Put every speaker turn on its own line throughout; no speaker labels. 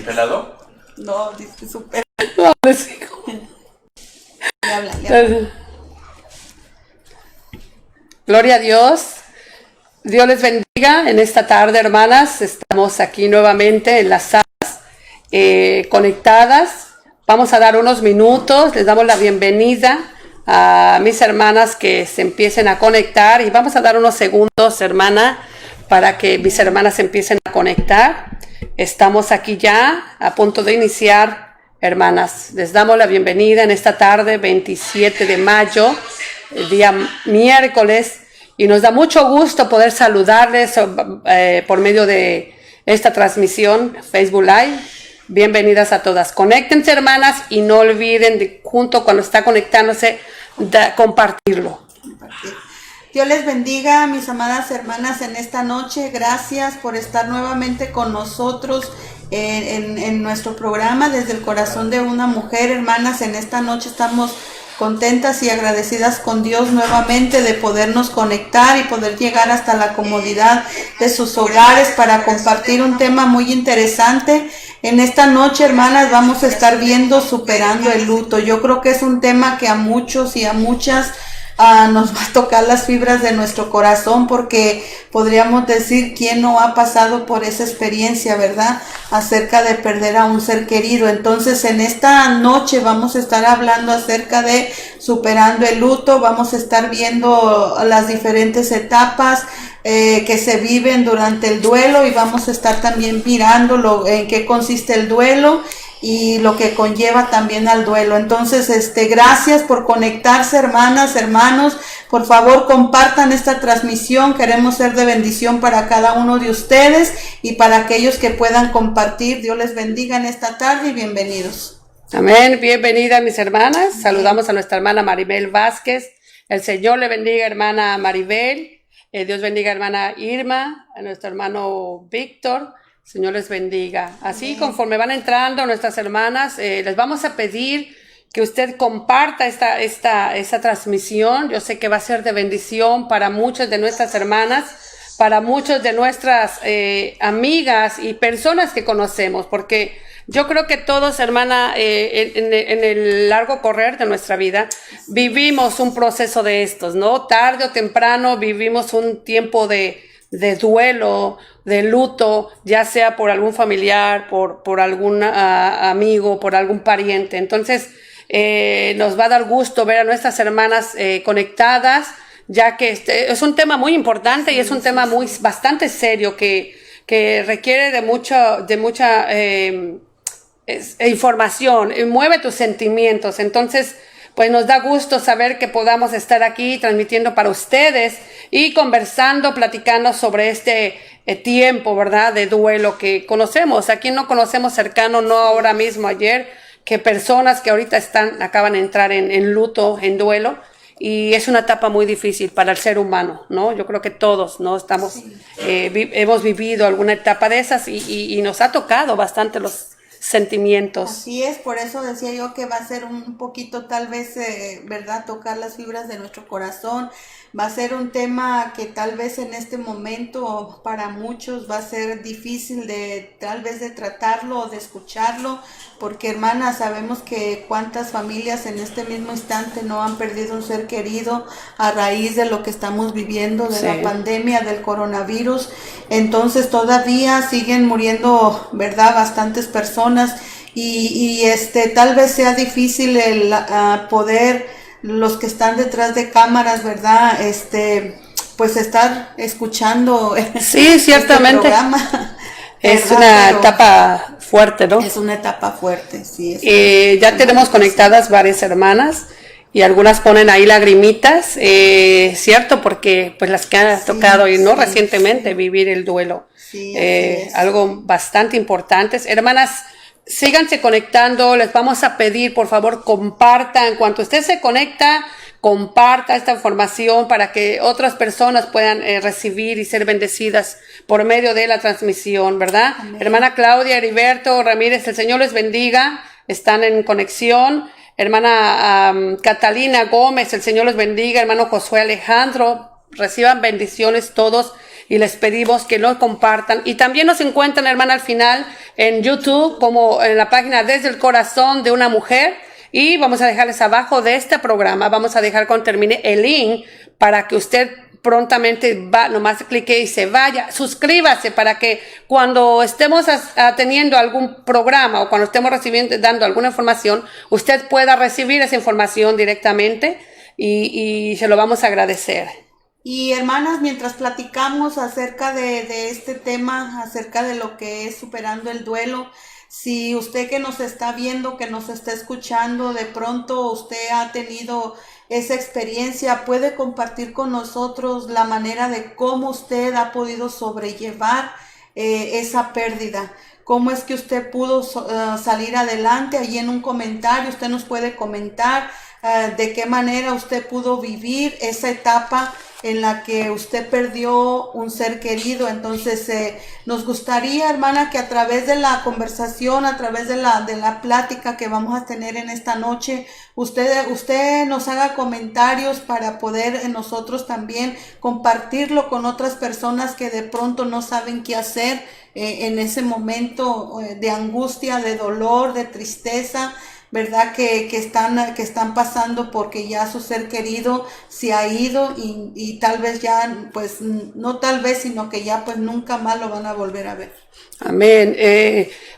¿Pelado?
No, dice súper.
No, les digo.
Le habla.
Gloria a Dios. Dios les bendiga en esta tarde, hermanas. Estamos aquí nuevamente enlazadas, conectadas. Vamos a dar unos minutos. Les damos la bienvenida a mis hermanas que se empiecen a conectar. Y vamos a dar unos segundos, hermana, para que mis hermanas se empiecen a conectar. Estamos aquí ya a punto de iniciar, hermanas. Les damos la bienvenida en esta tarde, 27 de mayo, el día miércoles. Y nos da mucho gusto poder saludarles por medio de esta transmisión Facebook Live. Bienvenidas a todas. Conéctense, hermanas, y no olviden, junto cuando está conectándose, compartirlo.
Dios les bendiga, mis amadas hermanas, en esta noche. Gracias por estar nuevamente con nosotros en nuestro programa Desde el Corazón de una Mujer. Hermanas, en esta noche estamos contentas y agradecidas con Dios nuevamente de podernos conectar y poder llegar hasta la comodidad de sus hogares para compartir un tema muy interesante. En esta noche, hermanas, vamos a estar viendo superando el luto. Yo creo que es un tema que a muchos y a muchas nos va a tocar las fibras de nuestro corazón, porque podríamos decir quién no ha pasado por esa experiencia, ¿verdad? Acerca de perder a un ser querido. Entonces, en esta noche vamos a estar hablando acerca de superando el luto. Vamos a estar viendo las diferentes etapas que se viven durante el duelo, y vamos a estar también mirando en qué consiste el duelo y lo que conlleva también al duelo. Entonces, gracias por conectarse, hermanas, hermanos. Por favor, compartan esta transmisión. Queremos ser de bendición para cada uno de ustedes y para aquellos que puedan compartir. Dios les bendiga en esta tarde y bienvenidos.
Amén. Bienvenida, mis hermanas. Saludamos a nuestra hermana Maribel Vázquez. El Señor le bendiga, hermana Maribel. Dios bendiga, hermana Irma, a nuestro hermano Víctor. Señor les bendiga. Así, conforme van entrando nuestras hermanas, les vamos a pedir que usted comparta esta transmisión. Yo sé que va a ser de bendición para muchas de nuestras hermanas, para muchas de nuestras amigas y personas que conocemos, porque yo creo que todos, hermana, en el largo correr de nuestra vida, vivimos un proceso de estos, ¿no? Tarde o temprano vivimos un tiempo de duelo, de luto, ya sea por algún familiar, por algún amigo, por algún pariente. Entonces, nos va a dar gusto ver a nuestras hermanas conectadas, ya que es un tema muy importante y es un tema bastante serio que requiere de mucha información, mueve tus sentimientos. Entonces, pues nos da gusto saber que podamos estar aquí transmitiendo para ustedes y conversando, platicando sobre este tiempo, ¿verdad?, de duelo que conocemos. Aquí no conocemos cercano, no ahora mismo, ayer, que personas que ahorita acaban de entrar en luto, en duelo, y es una etapa muy difícil para el ser humano, ¿no? Yo creo que todos, ¿no? Hemos vivido alguna etapa de esas y nos ha tocado bastante los sentimientos.
Así es, por eso decía yo que va a ser un poquito, tal vez, ¿verdad?, tocar las fibras de nuestro corazón. Va a ser un tema que tal vez en este momento para muchos va a ser difícil tal vez de tratarlo o de escucharlo, porque, hermanas, sabemos que cuántas familias en este mismo instante no han perdido un ser querido a raíz de lo que estamos viviendo, de la pandemia, del coronavirus. Entonces todavía siguen muriendo, ¿verdad?, bastantes personas, y tal vez sea difícil el poder, los que están detrás de cámaras, ¿verdad?, pues estar escuchando
ciertamente.
este programa.
Es una etapa fuerte, ¿no?
Es una etapa fuerte, sí.
Ya tenemos conectadas varias hermanas y algunas ponen ahí lagrimitas, cierto, porque pues las que han tocado recientemente vivir el duelo.
Sí,
algo bastante importante. Hermanas, síganse conectando, les vamos a pedir, por favor, compartan. Cuando usted se conecta, comparta esta información para que otras personas puedan recibir y ser bendecidas por medio de la transmisión, ¿verdad? Amén. Hermana Claudia, Heriberto Ramírez, el Señor les bendiga, están en conexión. Hermana Catalina Gómez, el Señor les bendiga. Hermano Josué Alejandro, reciban bendiciones todos y les pedimos que lo compartan. Y también nos encuentran, hermana, al final en YouTube como en la página Desde el Corazón de una Mujer. Y vamos a dejarles abajo de este programa, vamos a dejar cuando termine el link para que usted prontamente nomás clique y se vaya. Suscríbase para que cuando estemos teniendo algún programa o cuando estemos dando alguna información, usted pueda recibir esa información directamente y se lo vamos a agradecer.
Y hermanas, mientras platicamos acerca de este tema, acerca de lo que es superando el duelo, si usted que nos está viendo, que nos está escuchando, de pronto usted ha tenido esa experiencia, puede compartir con nosotros la manera de cómo usted ha podido sobrellevar esa pérdida. ¿Cómo es que usted pudo salir adelante? Allí en un comentario usted nos puede comentar de qué manera usted pudo vivir esa etapa en la que usted perdió un ser querido. Entonces nos gustaría, hermana, que a través de la conversación, a través de la plática que vamos a tener en esta noche, usted nos haga comentarios para poder nosotros también compartirlo con otras personas que de pronto no saben qué hacer en ese momento de angustia, de dolor, de tristeza, ¿verdad? Que están pasando porque ya su ser querido se ha ido y tal vez ya, pues no tal vez, sino que ya pues nunca más lo van a volver a ver.
Amén.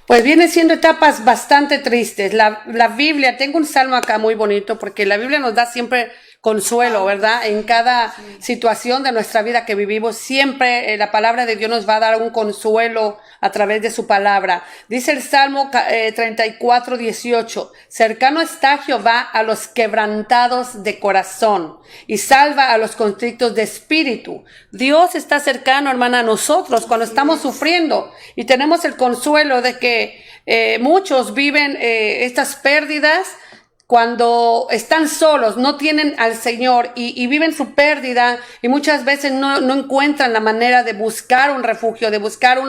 Pues vienen siendo etapas bastante tristes. La Biblia, tengo un salmo acá muy bonito porque la Biblia nos da siempre consuelo, ¿verdad? En cada situación de nuestra vida que vivimos, siempre la palabra de Dios nos va a dar un consuelo a través de su palabra. Dice el Salmo 34:18, cercano está Jehová a los quebrantados de corazón y salva a los contritos de espíritu. Dios está cercano, hermana, a nosotros cuando estamos sufriendo y tenemos el consuelo de que muchos viven estas pérdidas cuando están solos, no tienen al Señor y viven su pérdida y muchas veces no encuentran la manera de buscar un refugio, de buscar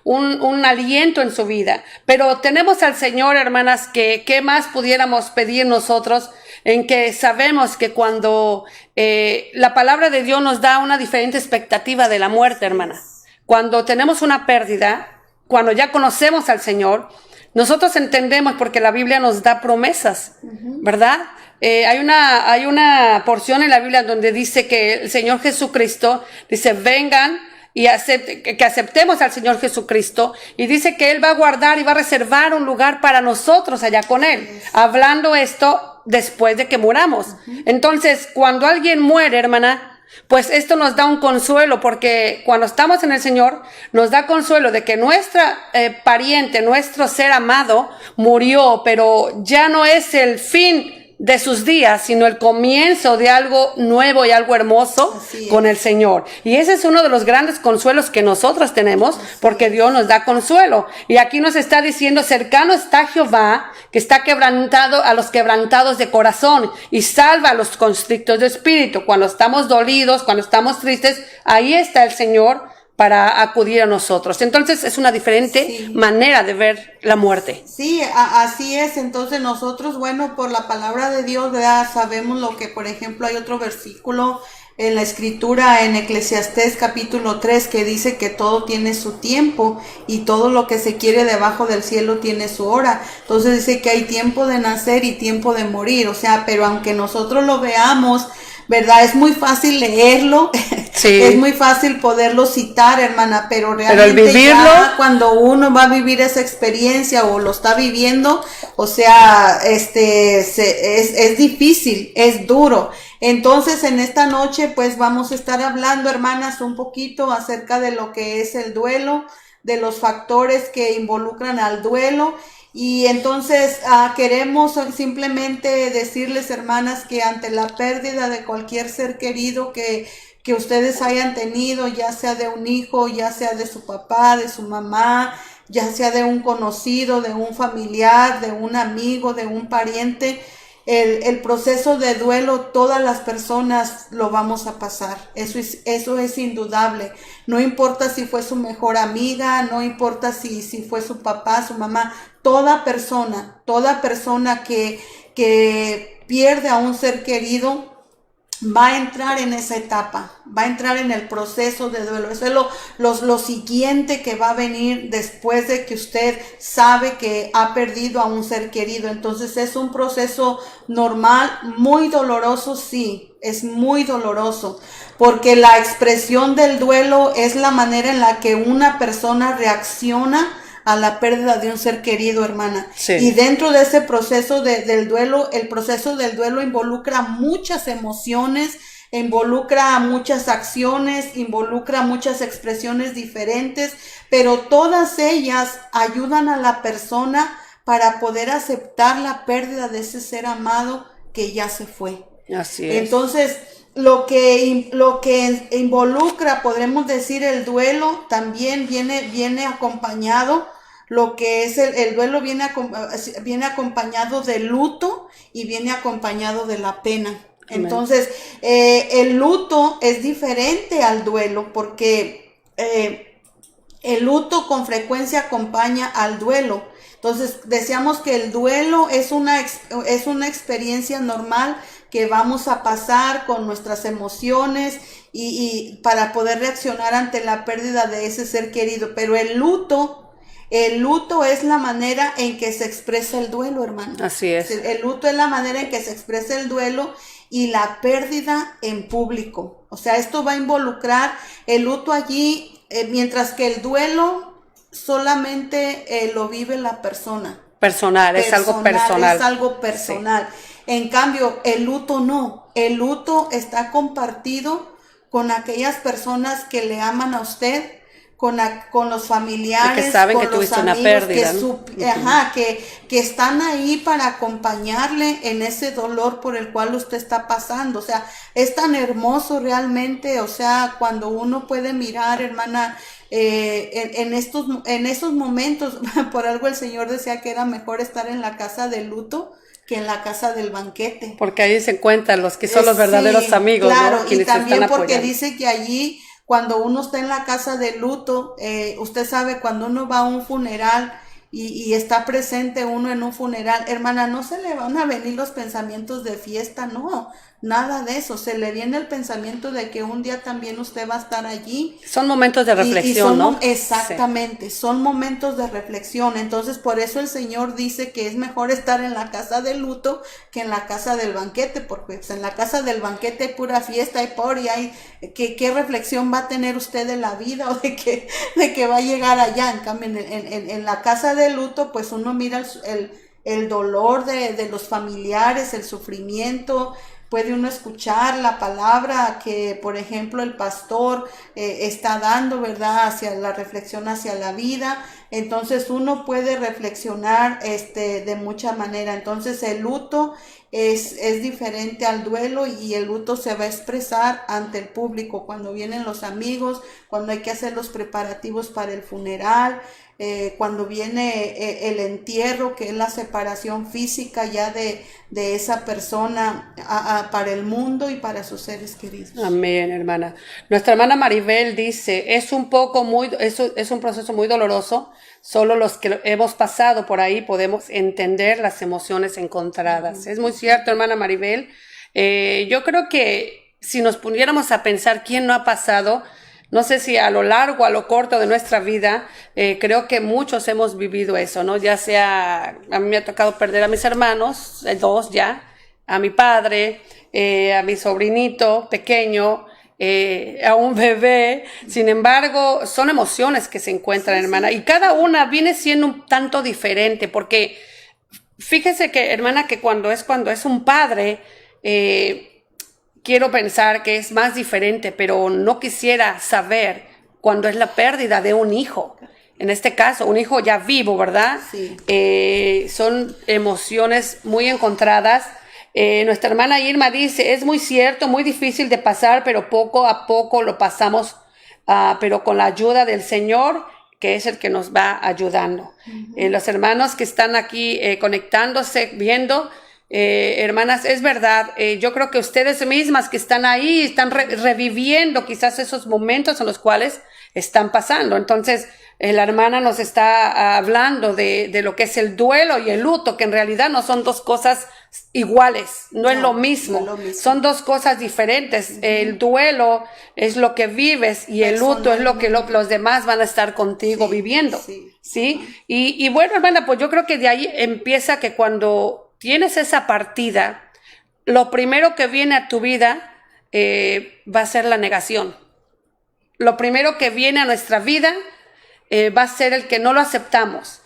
un aliento en su vida. Pero tenemos al Señor, hermanas, que ¿qué más pudiéramos pedir nosotros? En que sabemos que cuando la palabra de Dios nos da una diferente expectativa de la muerte, hermana. Cuando tenemos una pérdida, cuando ya conocemos al Señor, nosotros entendemos porque la Biblia nos da promesas, ¿verdad? Hay una porción en la Biblia donde dice que el Señor Jesucristo dice, vengan y que aceptemos al Señor Jesucristo, y dice que Él va a guardar y va a reservar un lugar para nosotros allá con Él, hablando esto después de que muramos. Entonces, cuando alguien muere, hermana, pues esto nos da un consuelo, porque cuando estamos en el Señor, nos da consuelo de que nuestra pariente, nuestro ser amado, murió, pero ya no es el fin de sus días, sino el comienzo de algo nuevo y algo hermoso con el Señor. Y ese es uno de los grandes consuelos que nosotros tenemos, porque Dios nos da consuelo. Y aquí nos está diciendo, cercano está Jehová, que está quebrantado a los quebrantados de corazón y salva a los constrictos de espíritu. Cuando estamos dolidos, cuando estamos tristes, ahí está el Señor para acudir a nosotros. Entonces es una diferente manera de ver la muerte.
Sí, así es. Entonces nosotros, bueno, por la palabra de Dios, ¿verdad? Sabemos lo que, por ejemplo, hay otro versículo en la escritura, en Eclesiastés capítulo 3, que dice que todo tiene su tiempo y todo lo que se quiere debajo del cielo tiene su hora. Entonces dice que hay tiempo de nacer y tiempo de morir. O sea, pero aunque nosotros lo veamos, ¿verdad? Es muy fácil leerlo, es muy fácil poderlo citar, hermana, pero realmente
vivirlo,
ya cuando uno va a vivir esa experiencia o lo está viviendo, o sea, es difícil, es duro. Entonces, en esta noche, pues vamos a estar hablando, hermanas, un poquito acerca de lo que es el duelo, de los factores que involucran al duelo. Y entonces queremos simplemente decirles, hermanas, que ante la pérdida de cualquier ser querido que ustedes hayan tenido, ya sea de un hijo, ya sea de su papá, de su mamá, ya sea de un conocido, de un familiar, de un amigo, de un pariente, el proceso de duelo, todas las personas lo vamos a pasar. Eso es indudable. No importa si fue su mejor amiga, no importa si fue su papá, su mamá, toda persona que pierde a un ser querido, va a entrar en esa etapa, va a entrar en el proceso de duelo. Eso es lo siguiente que va a venir después de que usted sabe que ha perdido a un ser querido. Entonces es un proceso normal, muy doloroso, sí, es muy doloroso, porque la expresión del duelo es la manera en la que una persona reacciona a la pérdida de un ser querido, hermana.
Sí.
Y dentro de ese proceso del duelo, el proceso del duelo involucra muchas emociones, involucra muchas acciones, involucra muchas expresiones diferentes, pero todas ellas ayudan a la persona para poder aceptar la pérdida de ese ser amado que ya se fue.
Así es.
Entonces, lo que involucra, podremos decir, el duelo también viene acompañado. Lo que es el duelo viene acompañado del luto y viene acompañado de la pena. Amén. Entonces, el luto es diferente al duelo porque el luto con frecuencia acompaña al duelo. Entonces, decíamos que el duelo es una experiencia normal que vamos a pasar con nuestras emociones y para poder reaccionar ante la pérdida de ese ser querido. Pero el luto es la manera en que se expresa el duelo, hermano.
Así es.
El luto es la manera en que se expresa el duelo y la pérdida en público. O sea, esto va a involucrar el luto allí, mientras que el duelo solamente lo vive la persona.
Personal, es algo personal.
Es algo personal. Sí. En cambio, el luto no. El luto está compartido con aquellas personas que le aman a usted, con los familiares,
que saben
con
que
los
tuviste
amigos,
una pérdida, ¿no?
que están ahí para acompañarle en ese dolor por el cual usted está pasando. O sea, es tan hermoso realmente, o sea, cuando uno puede mirar, hermana, en esos momentos, por algo el Señor decía que era mejor estar en la casa del luto que en la casa del banquete.
Porque ahí se encuentran los que son los verdaderos amigos,
claro,
¿no? Quienes
y también
están
porque
apoyando.
dice que allí, cuando uno está en la casa de luto, usted sabe, cuando uno va a un funeral y está presente uno en un funeral, hermana, no se le van a venir los pensamientos de fiesta, no, nada de eso, se le viene el pensamiento de que un día también usted va a estar allí.
Son momentos de reflexión, ¿no?
Exactamente, sí. Son momentos de reflexión. Entonces, por eso el Señor dice que es mejor estar en la casa del luto que en la casa del banquete, porque pues, en la casa del banquete hay pura fiesta, hay party, hay ¿qué reflexión va a tener usted de la vida o de que va a llegar allá? En cambio, en la casa del luto, pues uno mira el dolor de los familiares, el sufrimiento. Puede uno escuchar la palabra que, por ejemplo, el pastor está dando, ¿verdad? Hacia la reflexión hacia la vida. Entonces uno puede reflexionar de mucha manera. Entonces el luto es diferente al duelo y el luto se va a expresar ante el público cuando vienen los amigos, cuando hay que hacer los preparativos para el funeral, cuando viene el entierro, que es la separación física ya de esa persona para el mundo y para sus seres queridos.
Amén, hermana. Nuestra hermana Maribel dice, es un proceso muy doloroso. Solo los que hemos pasado por ahí podemos entender las emociones encontradas. Es muy cierto, hermana Maribel. Yo creo que si nos pudiéramos a pensar quién no ha pasado, no sé si a lo largo, a lo corto de nuestra vida, creo que muchos hemos vivido eso, ¿no? Ya sea, a mí me ha tocado perder a mis hermanos, 2 ya, a mi padre, a mi sobrinito pequeño, a un bebé. Sin embargo, son emociones que se encuentran, sí, hermana, y cada una viene siendo un tanto diferente, porque fíjese que, hermana, que cuando es un padre, quiero pensar que es más diferente, pero no quisiera saber cuando es la pérdida de un hijo. En este caso, un hijo ya vivo, ¿verdad? Sí. Son emociones muy encontradas. Nuestra hermana Irma dice, es muy cierto, muy difícil de pasar, pero poco a poco lo pasamos, pero con la ayuda del Señor, que es el que nos va ayudando. Uh-huh. Los hermanos que están aquí conectándose, viendo, hermanas, es verdad, yo creo que ustedes mismas que están ahí están reviviendo quizás esos momentos en los cuales están pasando. Entonces la hermana nos está hablando de lo que es el duelo y el luto, que en realidad no son dos cosas iguales, no es lo mismo. Son dos cosas diferentes. El duelo es lo que vives y el luto es lo que los demás van a estar contigo viviendo. ¿Sí? Y bueno, hermana, pues yo creo que de ahí empieza que cuando tienes esa partida, lo primero que viene a tu vida va a ser la negación. Lo primero que viene a nuestra vida va a ser el que no lo aceptamos.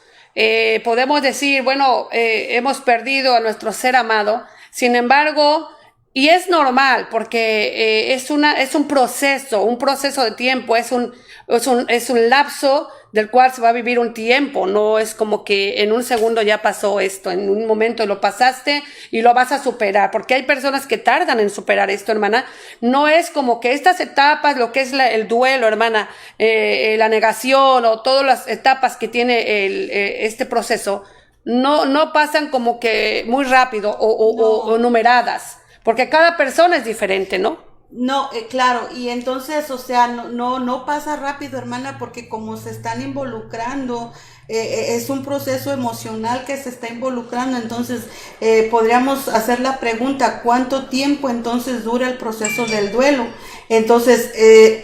Podemos decir, bueno, hemos perdido a nuestro ser amado, sin embargo, y es normal porque es un proceso de tiempo, es un lapso del cual se va a vivir un tiempo, no es como que en un segundo ya pasó esto, en un momento lo pasaste y lo vas a superar, porque hay personas que tardan en superar esto, hermana. No es como que estas etapas, lo que es el duelo, hermana, la negación o todas las etapas que tiene este proceso, no pasan como que muy rápido o numeradas, porque cada persona es diferente, ¿no?
No, claro, y entonces, o sea, no pasa rápido, hermana, porque como se están involucrando, es un proceso emocional que se está involucrando. Entonces podríamos hacer la pregunta, ¿cuánto tiempo entonces dura el proceso del duelo? Entonces,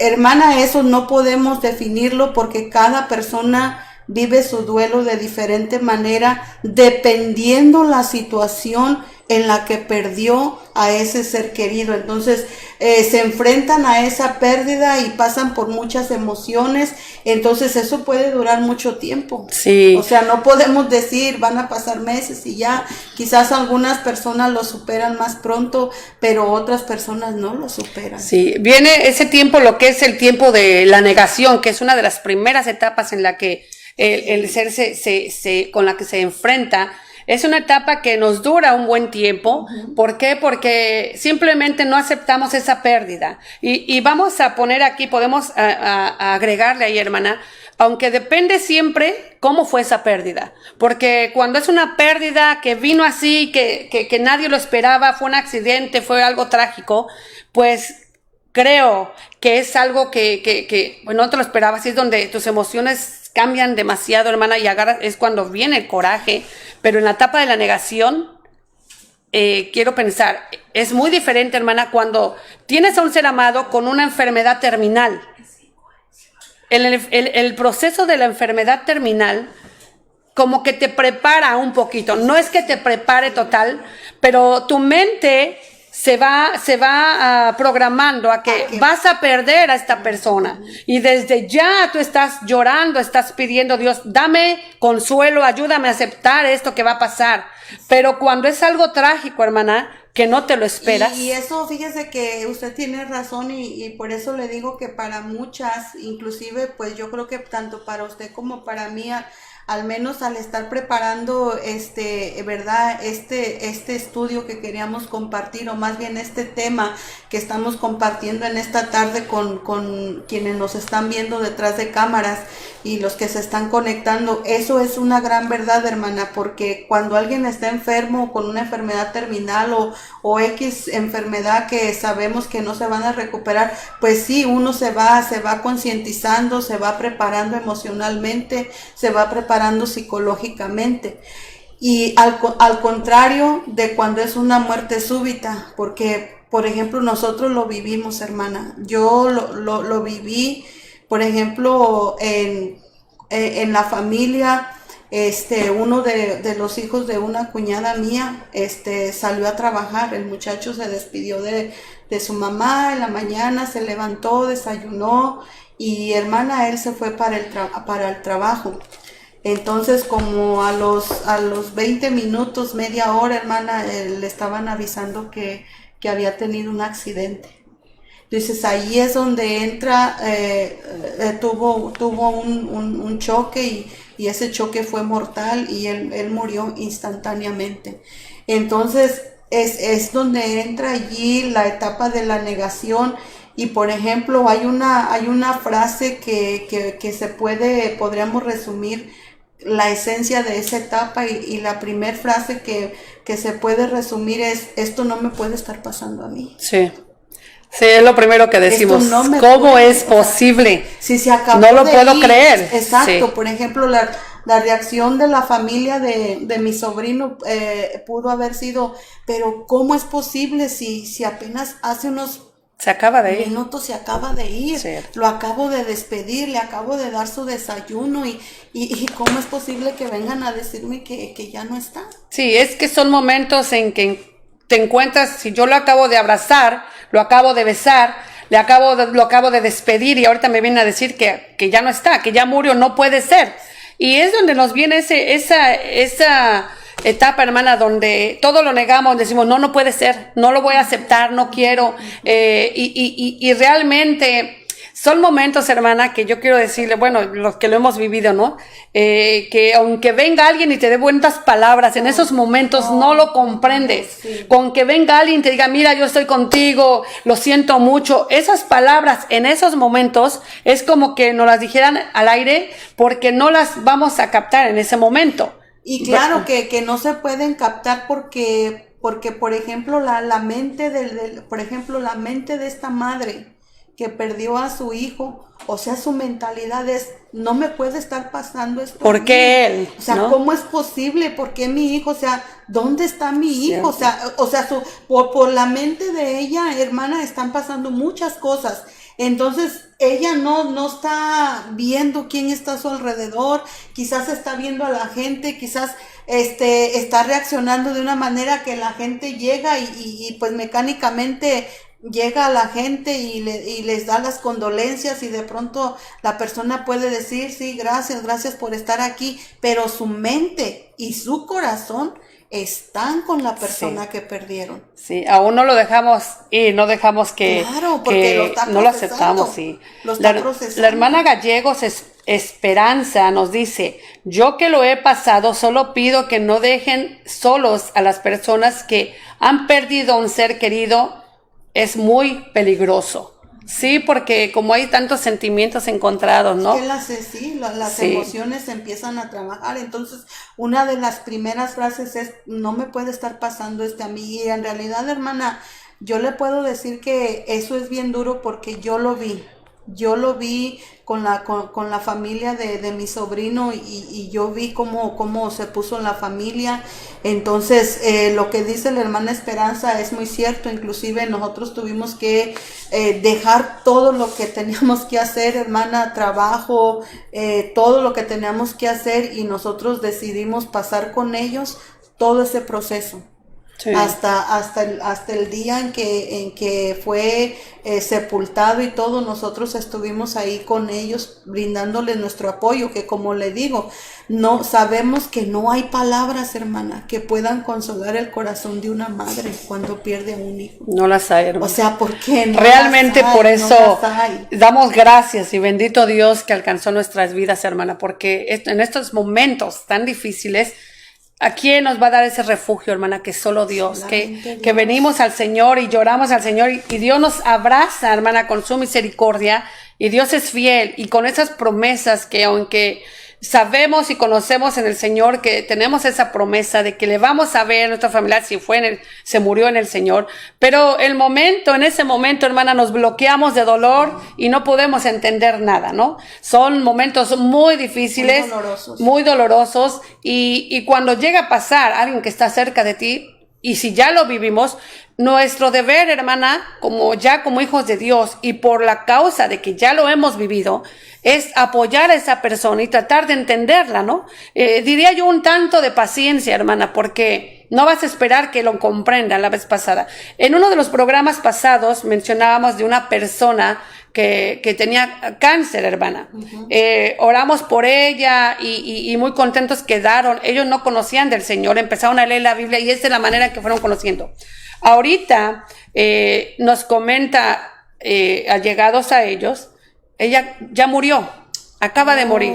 hermana, eso no podemos definirlo porque cada persona vive su duelo de diferente manera, dependiendo la situación en la que perdió a ese ser querido. Entonces se enfrentan a esa pérdida y pasan por muchas emociones. Entonces eso puede durar mucho tiempo.
Sí.
O sea, no podemos decir van a pasar meses y ya. Quizás algunas personas lo superan más pronto, pero otras personas no lo superan.
Sí, viene ese tiempo, lo que es el tiempo de la negación, que es una de las primeras etapas en la que el ser con la que se enfrenta. Es una etapa que nos dura un buen tiempo. ¿Por qué? Porque simplemente no aceptamos esa pérdida. Y vamos a poner aquí, podemos a agregarle ahí, hermana, aunque depende siempre cómo fue esa pérdida. Porque cuando es una pérdida que vino así, que nadie lo esperaba, fue un accidente, fue algo trágico, pues creo que es algo que bueno, no te lo esperabas, es donde tus emociones cambian demasiado, hermana, y es cuando viene el coraje. Pero en la etapa de la negación, quiero pensar, es muy diferente, hermana, cuando tienes a un ser amado con una enfermedad terminal. El proceso de la enfermedad terminal como que te prepara un poquito. No es que te prepare total, pero tu mente se va programando a que vas a perder a esta persona. Y desde ya tú estás llorando, estás pidiendo, Dios, dame consuelo, ayúdame a aceptar esto que va a pasar. Pero cuando es algo trágico, hermana, que no te lo esperas.
Y eso, fíjese que usted tiene razón y por eso le digo que para muchas, inclusive, pues yo creo que tanto para usted como para mí, al menos al estar preparando verdad, este estudio que queríamos compartir, o más bien este tema que estamos compartiendo en esta tarde con quienes nos están viendo detrás de cámaras y los que se están conectando, eso es una gran verdad, hermana, porque cuando alguien está enfermo con una enfermedad terminal o X enfermedad que sabemos que no se van a recuperar, pues sí, uno se va concientizando, se va preparando emocionalmente, se va preparando psicológicamente. Y al contrario de cuando es una muerte súbita, porque por ejemplo nosotros lo vivimos, hermana. Yo lo viví, por ejemplo, en la familia. Uno de los hijos de una cuñada mía salió a trabajar. El muchacho se despidió de su mamá en la mañana, se levantó, desayunó y, hermana, él se fue para el trabajo. Entonces, como a los 20 minutos, media hora, hermana, le estaban avisando que había tenido un accidente. Entonces ahí es donde entra, tuvo un choque y ese choque fue mortal y él murió instantáneamente. Entonces es donde entra allí la etapa de la negación. Y por ejemplo hay una frase que podríamos resumir la esencia de esa etapa y la primer frase que se puede resumir es: esto no me puede estar pasando a mí.
Sí. Sí, es lo primero que decimos. ¿Cómo es posible?
Si se acabó
no lo puedo creer.
Exacto.
Sí.
Por ejemplo, La reacción de la familia de mi sobrino pudo haber sido, pero ¿cómo es posible si apenas hace unos
Se acaba de ir.
minutos se acaba de ir?
Cierto.
Lo acabo de despedir, le acabo de dar su desayuno y ¿cómo es posible que vengan a decirme que ya no está?
Sí, es que son momentos en que te encuentras, si yo lo acabo de abrazar, lo acabo de besar, lo acabo de despedir y ahorita me vienen a decir que ya no está, que ya murió, no puede ser. Y es donde nos viene esa etapa, hermana, donde todo lo negamos, decimos, no puede ser, no lo voy a aceptar, no quiero. Y realmente son momentos, hermana, que yo quiero decirle, bueno, los que lo hemos vivido, ¿no? Que aunque venga alguien y te dé buenas palabras, en esos momentos no lo comprendes.
Sí.
Con que venga alguien y te diga, mira, yo estoy contigo, lo siento mucho. Esas palabras en esos momentos es como que nos las dijeran al aire porque no las vamos a captar en ese momento.
Y claro que no se pueden captar porque por ejemplo, la mente por ejemplo, la mente de esta madre que perdió a su hijo, o sea, su mentalidad es, no me puede estar pasando esto.
¿Por qué él?
O sea,
¿no?
¿cómo es posible? ¿Por qué mi hijo? O sea, ¿dónde está mi hijo?
Cierto.
O sea, por la mente de ella, hermana, están pasando muchas cosas. Entonces, ella no está viendo quién está a su alrededor, quizás está viendo a la gente, quizás está reaccionando de una manera que la gente llega y pues mecánicamente llega a la gente y les da las condolencias y de pronto la persona puede decir, sí, gracias por estar aquí, pero su mente y su corazón están con la persona
Sí.
que perdieron.
Sí, aún no lo dejamos ir, no dejamos que,
Claro, porque
que
lo está
no lo
procesando,
aceptamos. Sí.
lo está procesando.
La hermana Gallegos Esperanza nos dice, yo que lo he pasado, solo pido que no dejen solos a las personas que han perdido a un ser querido, es muy peligroso. Sí, porque como hay tantos sentimientos encontrados, ¿no?
Es que las
Sí.
emociones empiezan a trabajar. Entonces, una de las primeras frases es, no me puede estar pasando a mí. Y en realidad, hermana, yo le puedo decir que eso es bien duro porque yo lo vi. Yo lo vi con la familia de mi sobrino y yo vi cómo se puso la familia. Entonces, lo que dice la hermana Esperanza es muy cierto. Inclusive nosotros tuvimos que dejar todo lo que teníamos que hacer, hermana, trabajo, todo lo que teníamos que hacer y nosotros decidimos pasar con ellos todo ese proceso.
Sí.
Hasta el día en que fue sepultado y todo, nosotros estuvimos ahí con ellos brindándoles nuestro apoyo, que como le digo, no sabemos que no hay palabras, hermana, que puedan consolar el corazón de una madre cuando pierde a un hijo.
No las hay, hermana.
O sea, ¿por qué no?
Realmente
las hay?
por
No
eso
las hay.
damos gracias y bendito Dios que alcanzó nuestras vidas, hermana, porque en estos momentos tan difíciles, ¿a quién nos va a dar ese refugio, hermana? Que solo Dios,
Solamente Dios.
que venimos al Señor y lloramos al Señor y Dios nos abraza, hermana, con su misericordia y Dios es fiel y con esas promesas que aunque sabemos y conocemos en el Señor que tenemos esa promesa de que le vamos a ver a nuestra familia si se murió en el Señor, pero en ese momento, hermana, nos bloqueamos de dolor y no podemos entender nada, ¿no? Son momentos muy difíciles, muy dolorosos y cuando llega a pasar alguien que está cerca de ti, y si ya lo vivimos, nuestro deber, hermana, como hijos de Dios y por la causa de que ya lo hemos vivido, es apoyar a esa persona y tratar de entenderla, ¿no? Diría yo un tanto de paciencia, hermana, porque no vas a esperar que lo comprendan la vez pasada. En uno de los programas pasados mencionábamos de una persona que tenía cáncer, hermana.
Uh-huh.
Oramos por ella y muy contentos quedaron. Ellos no conocían del Señor, empezaron a leer la Biblia y esa es la manera que fueron conociendo. Ahorita nos comenta allegados a ellos, ella ya murió, acaba de morir.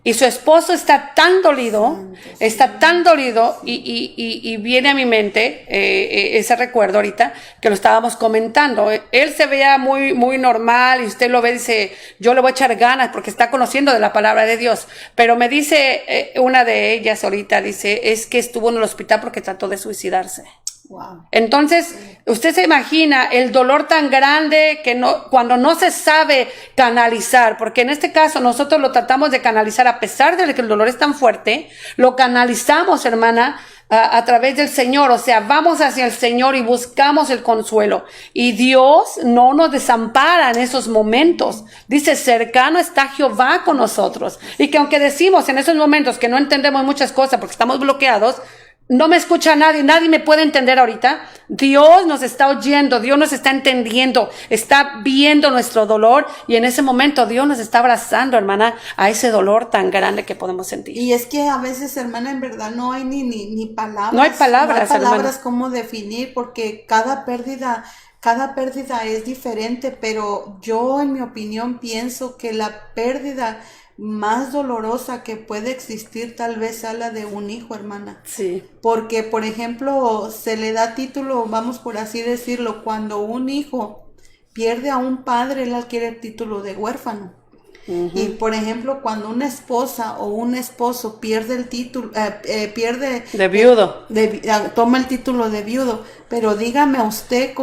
Y su esposo está tan dolido y viene a mi mente ese recuerdo ahorita que lo estábamos comentando. Él se veía muy, muy normal y usted lo ve y dice, yo le voy a echar ganas porque está conociendo de la palabra de Dios. Pero me dice una de ellas ahorita, dice, es que estuvo en el hospital porque trató de suicidarse.
Wow.
Entonces, usted se imagina el dolor tan grande que cuando no se sabe canalizar, porque en este caso nosotros lo tratamos de canalizar a pesar de que el dolor es tan fuerte, lo canalizamos, hermana, a través del Señor. O sea, vamos hacia el Señor y buscamos el consuelo. Y Dios no nos desampara en esos momentos. Dice, cercano está Jehová con nosotros. Y que aunque decimos en esos momentos que no entendemos muchas cosas porque estamos bloqueados, no me escucha nadie me puede entender ahorita. Dios nos está oyendo, Dios nos está entendiendo, está viendo nuestro dolor y en ese momento Dios nos está abrazando, hermana, a ese dolor tan grande que podemos sentir.
Y es que a veces, hermana, en verdad no hay ni palabras.
No hay palabras,
hermana, cómo definir, porque cada pérdida es diferente, pero yo en mi opinión pienso que la pérdida más dolorosa que puede existir tal vez sea la de un hijo, hermana.
Sí.
Porque, por ejemplo, se le da título, vamos por así decirlo, cuando un hijo pierde a un padre, él adquiere el título de huérfano. Uh-huh. Y, por ejemplo, cuando una esposa o un esposo pierde el título, pierde...
De viudo.
Toma el título de viudo. Pero dígame a usted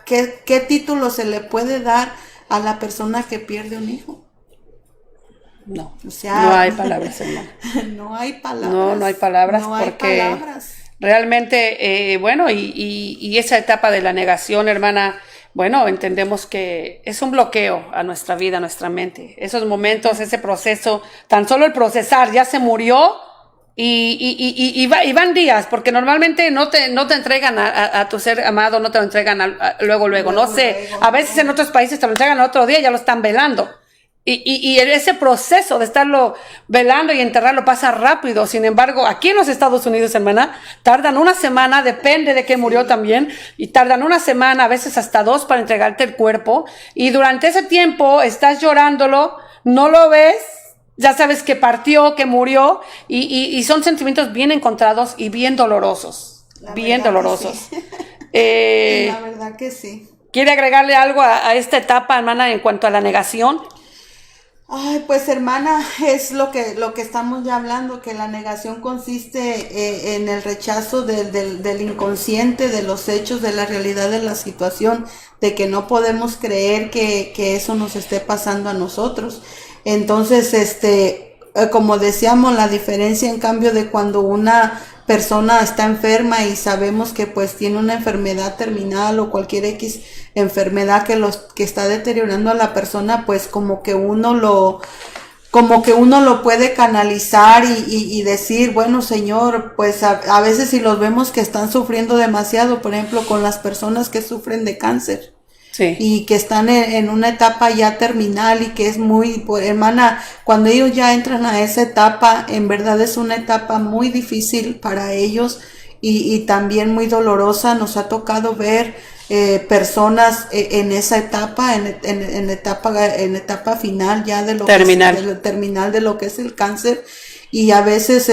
qué título se le puede dar a la persona que pierde un hijo.
No,
o sea,
no hay palabras, hermano.
No hay palabras.
No hay palabras
no
porque
hay palabras.
Realmente, bueno, y esa etapa de la negación, hermana, bueno, entendemos que es un bloqueo a nuestra vida, a nuestra mente. Esos momentos, ese proceso, tan solo el procesar, ya se murió y van días, porque normalmente no te entregan a tu ser amado, no te lo entregan luego, no sé. A veces en otros países te lo entregan al otro día, ya lo están velando. Y ese proceso de estarlo velando y enterrarlo pasa rápido. Sin embargo, aquí en los Estados Unidos, hermana, tardan una semana, depende de qué murió también, y tardan una semana, a veces hasta 2 para entregarte el cuerpo. Y durante ese tiempo estás llorándolo, no lo ves, ya sabes que partió, que murió, y son sentimientos bien encontrados y bien dolorosos. Bien dolorosos.
Sí. La verdad que sí.
¿Quiere agregarle algo a esta etapa, hermana, en cuanto a la negación?
Ay, pues hermana, es lo que estamos ya hablando, que la negación consiste en el rechazo del inconsciente, de los hechos, de la realidad de la situación, de que no podemos creer que eso nos esté pasando a nosotros. Entonces, como decíamos, la diferencia en cambio de cuando una persona está enferma y sabemos que pues tiene una enfermedad terminal o cualquier X enfermedad que está deteriorando a la persona, pues como que uno lo puede canalizar y decir, bueno, Señor, pues a veces si los vemos que están sufriendo demasiado, por ejemplo, con las personas que sufren de cáncer. Sí. Y que están en una etapa ya terminal y que es muy, hermana, cuando ellos ya entran a esa etapa, en verdad es una etapa muy difícil para ellos y también muy dolorosa. Nos ha tocado ver personas en esa etapa, en etapa final ya de lo terminal de lo que es el cáncer. Y a veces,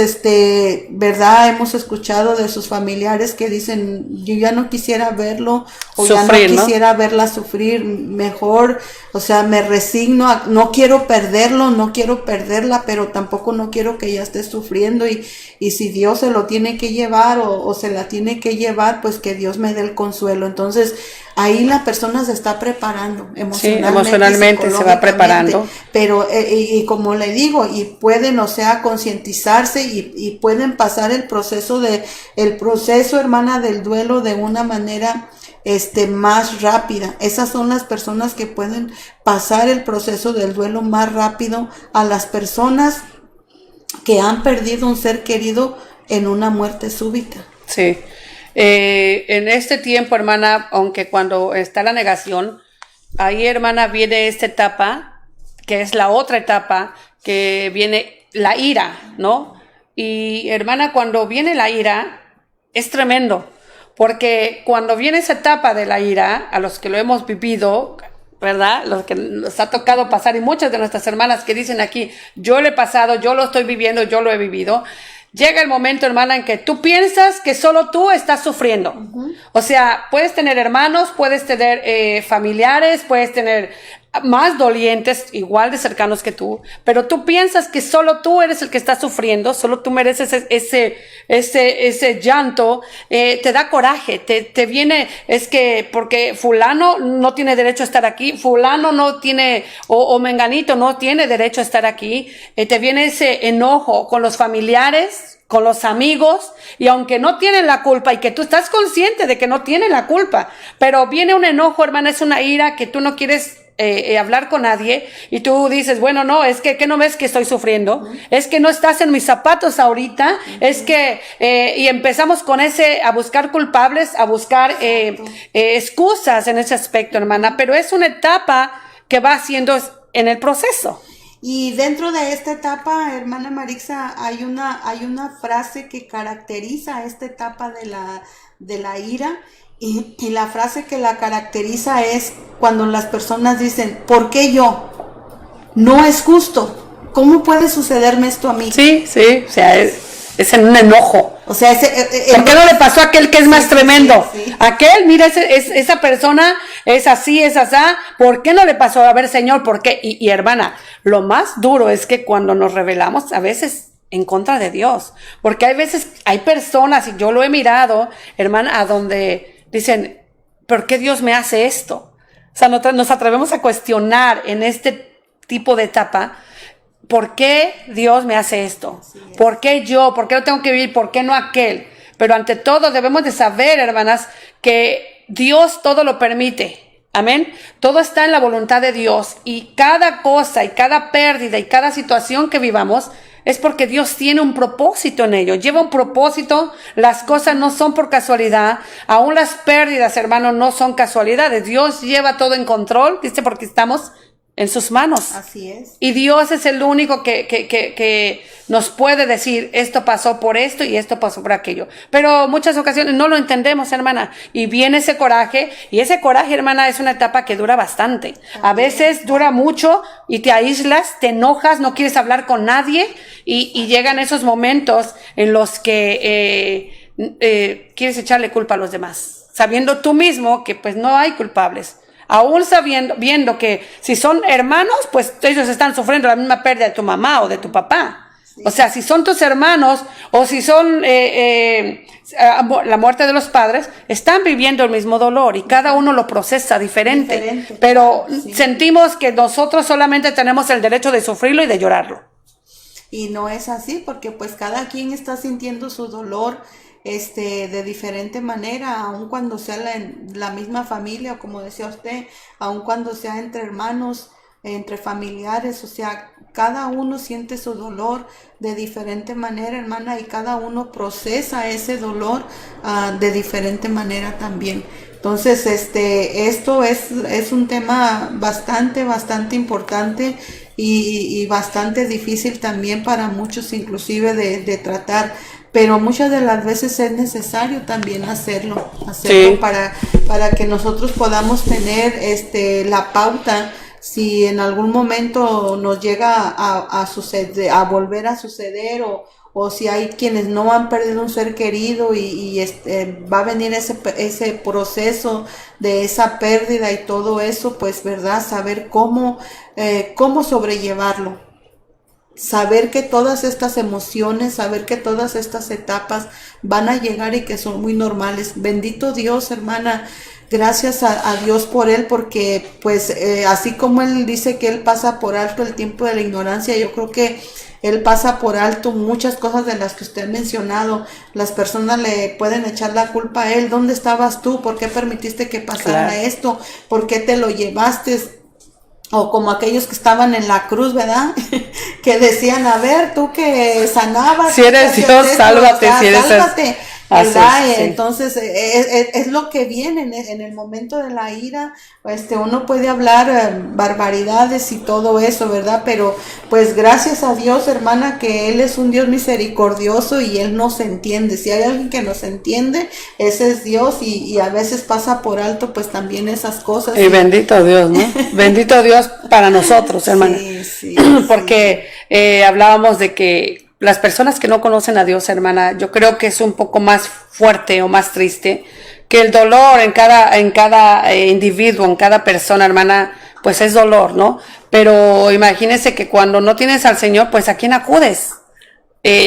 verdad, hemos escuchado de sus familiares que dicen, yo ya no quisiera verlo, o sufrir, ya no quisiera verla sufrir, mejor, o sea, me resigno, no quiero perderlo, no quiero perderla, pero tampoco no quiero que ella esté sufriendo, y si Dios se lo tiene que llevar, o se la tiene que llevar, pues que Dios me dé el consuelo. Entonces, ahí la persona se está preparando emocionalmente
se va preparando.
Pero, y como le digo, y pueden, o sea, concientizarse y pueden pasar el proceso, hermana, del duelo de una manera más rápida. Esas son las personas que pueden pasar el proceso del duelo más rápido a las personas que han perdido un ser querido en una muerte súbita.
Sí. En este tiempo, hermana, aunque cuando está la negación, ahí, hermana, viene esta etapa, que es la otra etapa, que viene la ira, ¿no? Y, hermana, cuando viene la ira, es tremendo, porque cuando viene esa etapa de la ira, a los que lo hemos vivido, ¿verdad? Los que nos ha tocado pasar, y muchas de nuestras hermanas que dicen aquí, yo lo he pasado, yo lo estoy viviendo, yo lo he vivido. Llega el momento, hermana, en que tú piensas que solo tú estás sufriendo. Uh-huh. O sea, puedes tener hermanos, puedes tener familiares, puedes tener más dolientes, igual de cercanos que tú, pero tú piensas que solo tú eres el que está sufriendo, solo tú mereces ese llanto, te da coraje, te viene, es que porque fulano no tiene derecho a estar aquí, fulano no tiene, o menganito no tiene derecho a estar aquí, te viene ese enojo con los familiares, con los amigos, y aunque no tienen la culpa y que tú estás consciente de que no tienen la culpa, pero viene un enojo, hermana, es una ira que tú no quieres hablar con nadie, y tú dices, bueno, no, es que no ves que estoy sufriendo, es que no estás en mis zapatos ahorita, es que, y empezamos con a buscar culpables, a buscar excusas en ese aspecto, hermana, pero es una etapa que va haciendo en el proceso.
Y dentro de esta etapa, hermana Marixa, hay una frase que caracteriza esta etapa de la ira, y la frase que la caracteriza es cuando las personas dicen, ¿por qué yo? No es justo. ¿Cómo puede sucederme esto a mí?
Sí, o sea, es en un enojo.
O sea,
¿por qué no le pasó a aquel que es más tremendo?
Sí.
Aquel, mira, esa persona es así, es asá. ¿Por qué no le pasó? A ver, Señor, ¿por qué? Y hermana, lo más duro es que cuando nos rebelamos, a veces en contra de Dios. Porque hay personas, y yo lo he mirado, hermana, a donde dicen, ¿por qué Dios me hace esto? O sea, nos atrevemos a cuestionar en este tipo de etapa, ¿por qué Dios me hace esto? ¿Por qué yo? ¿Por qué lo tengo que vivir? ¿Por qué no aquel? Pero ante todo debemos de saber, hermanas, que Dios todo lo permite. Amén. Todo está en la voluntad de Dios, y cada cosa y cada pérdida y cada situación que vivamos es porque Dios tiene un propósito en ello, lleva un propósito. Las cosas no son por casualidad, aún las pérdidas, hermanos, no son casualidades. Dios lleva todo en control, dice, porque estamos en sus manos.
Así es.
Y Dios es el único que nos puede decir, esto pasó por esto y esto pasó por aquello. Pero muchas ocasiones no lo entendemos, hermana. Y viene ese coraje, y ese coraje, hermana, es una etapa que dura bastante. A veces dura mucho y te aíslas, te enojas, no quieres hablar con nadie, y llegan esos momentos en los que quieres echarle culpa a los demás, sabiendo tú mismo que pues no hay culpables. Aún viendo que si son hermanos, pues ellos están sufriendo la misma pérdida de tu mamá o de tu papá. Sí. O sea, si son tus hermanos, o si son la muerte de los padres, están viviendo el mismo dolor, y cada uno lo procesa diferente. Pero sí, sentimos que nosotros solamente tenemos el derecho de sufrirlo y de llorarlo.
Y no es así, porque pues cada quien está sintiendo su dolor de diferente manera, aun cuando sea la misma familia, o como decía usted, aun cuando sea entre hermanos, entre familiares, o sea, cada uno siente su dolor de diferente manera, hermana, y cada uno procesa ese dolor de diferente manera también. Entonces, esto es un tema bastante importante y bastante difícil también para muchos, inclusive de tratar. Pero muchas de las veces es necesario también hacerlo sí, para que nosotros podamos tener la pauta si en algún momento nos llega a suceder, a volver a suceder, o si hay quienes no han perdido un ser querido y va a venir ese proceso de esa pérdida y todo eso, pues verdad, saber cómo sobrellevarlo. Saber que todas estas emociones, saber que todas estas etapas van a llegar y que son muy normales. Bendito Dios, hermana, gracias a Dios por él, porque pues así como él dice que él pasa por alto el tiempo de la ignorancia, yo creo que él pasa por alto muchas cosas de las que usted ha mencionado. Las personas le pueden echar la culpa a él. ¿Dónde estabas tú? ¿Por qué permitiste que pasara esto? ¿Por qué te lo llevaste? O como aquellos que estaban en la cruz, ¿verdad? Que decían, a ver, tú que sanabas.
Si eres Dios, sálvate. Si eres
sálvate, ¿verdad? Sí. Entonces, es lo que viene en el momento de la ira. Uno puede hablar barbaridades y todo eso, ¿verdad? Pero, pues, gracias a Dios, hermana, que Él es un Dios misericordioso y Él nos entiende. Si hay alguien que nos entiende, ese es Dios, y a veces pasa por alto, pues, también esas cosas.
Y bendito Dios, ¿no? Bendito Dios para nosotros, hermana.
Sí,
porque hablábamos de que las personas que no conocen a Dios, hermana, yo creo que es un poco más fuerte o más triste, que el dolor en cada individuo, en cada persona, hermana, pues es dolor, ¿no? Pero imagínense que cuando no tienes al Señor, pues ¿a quién acudes?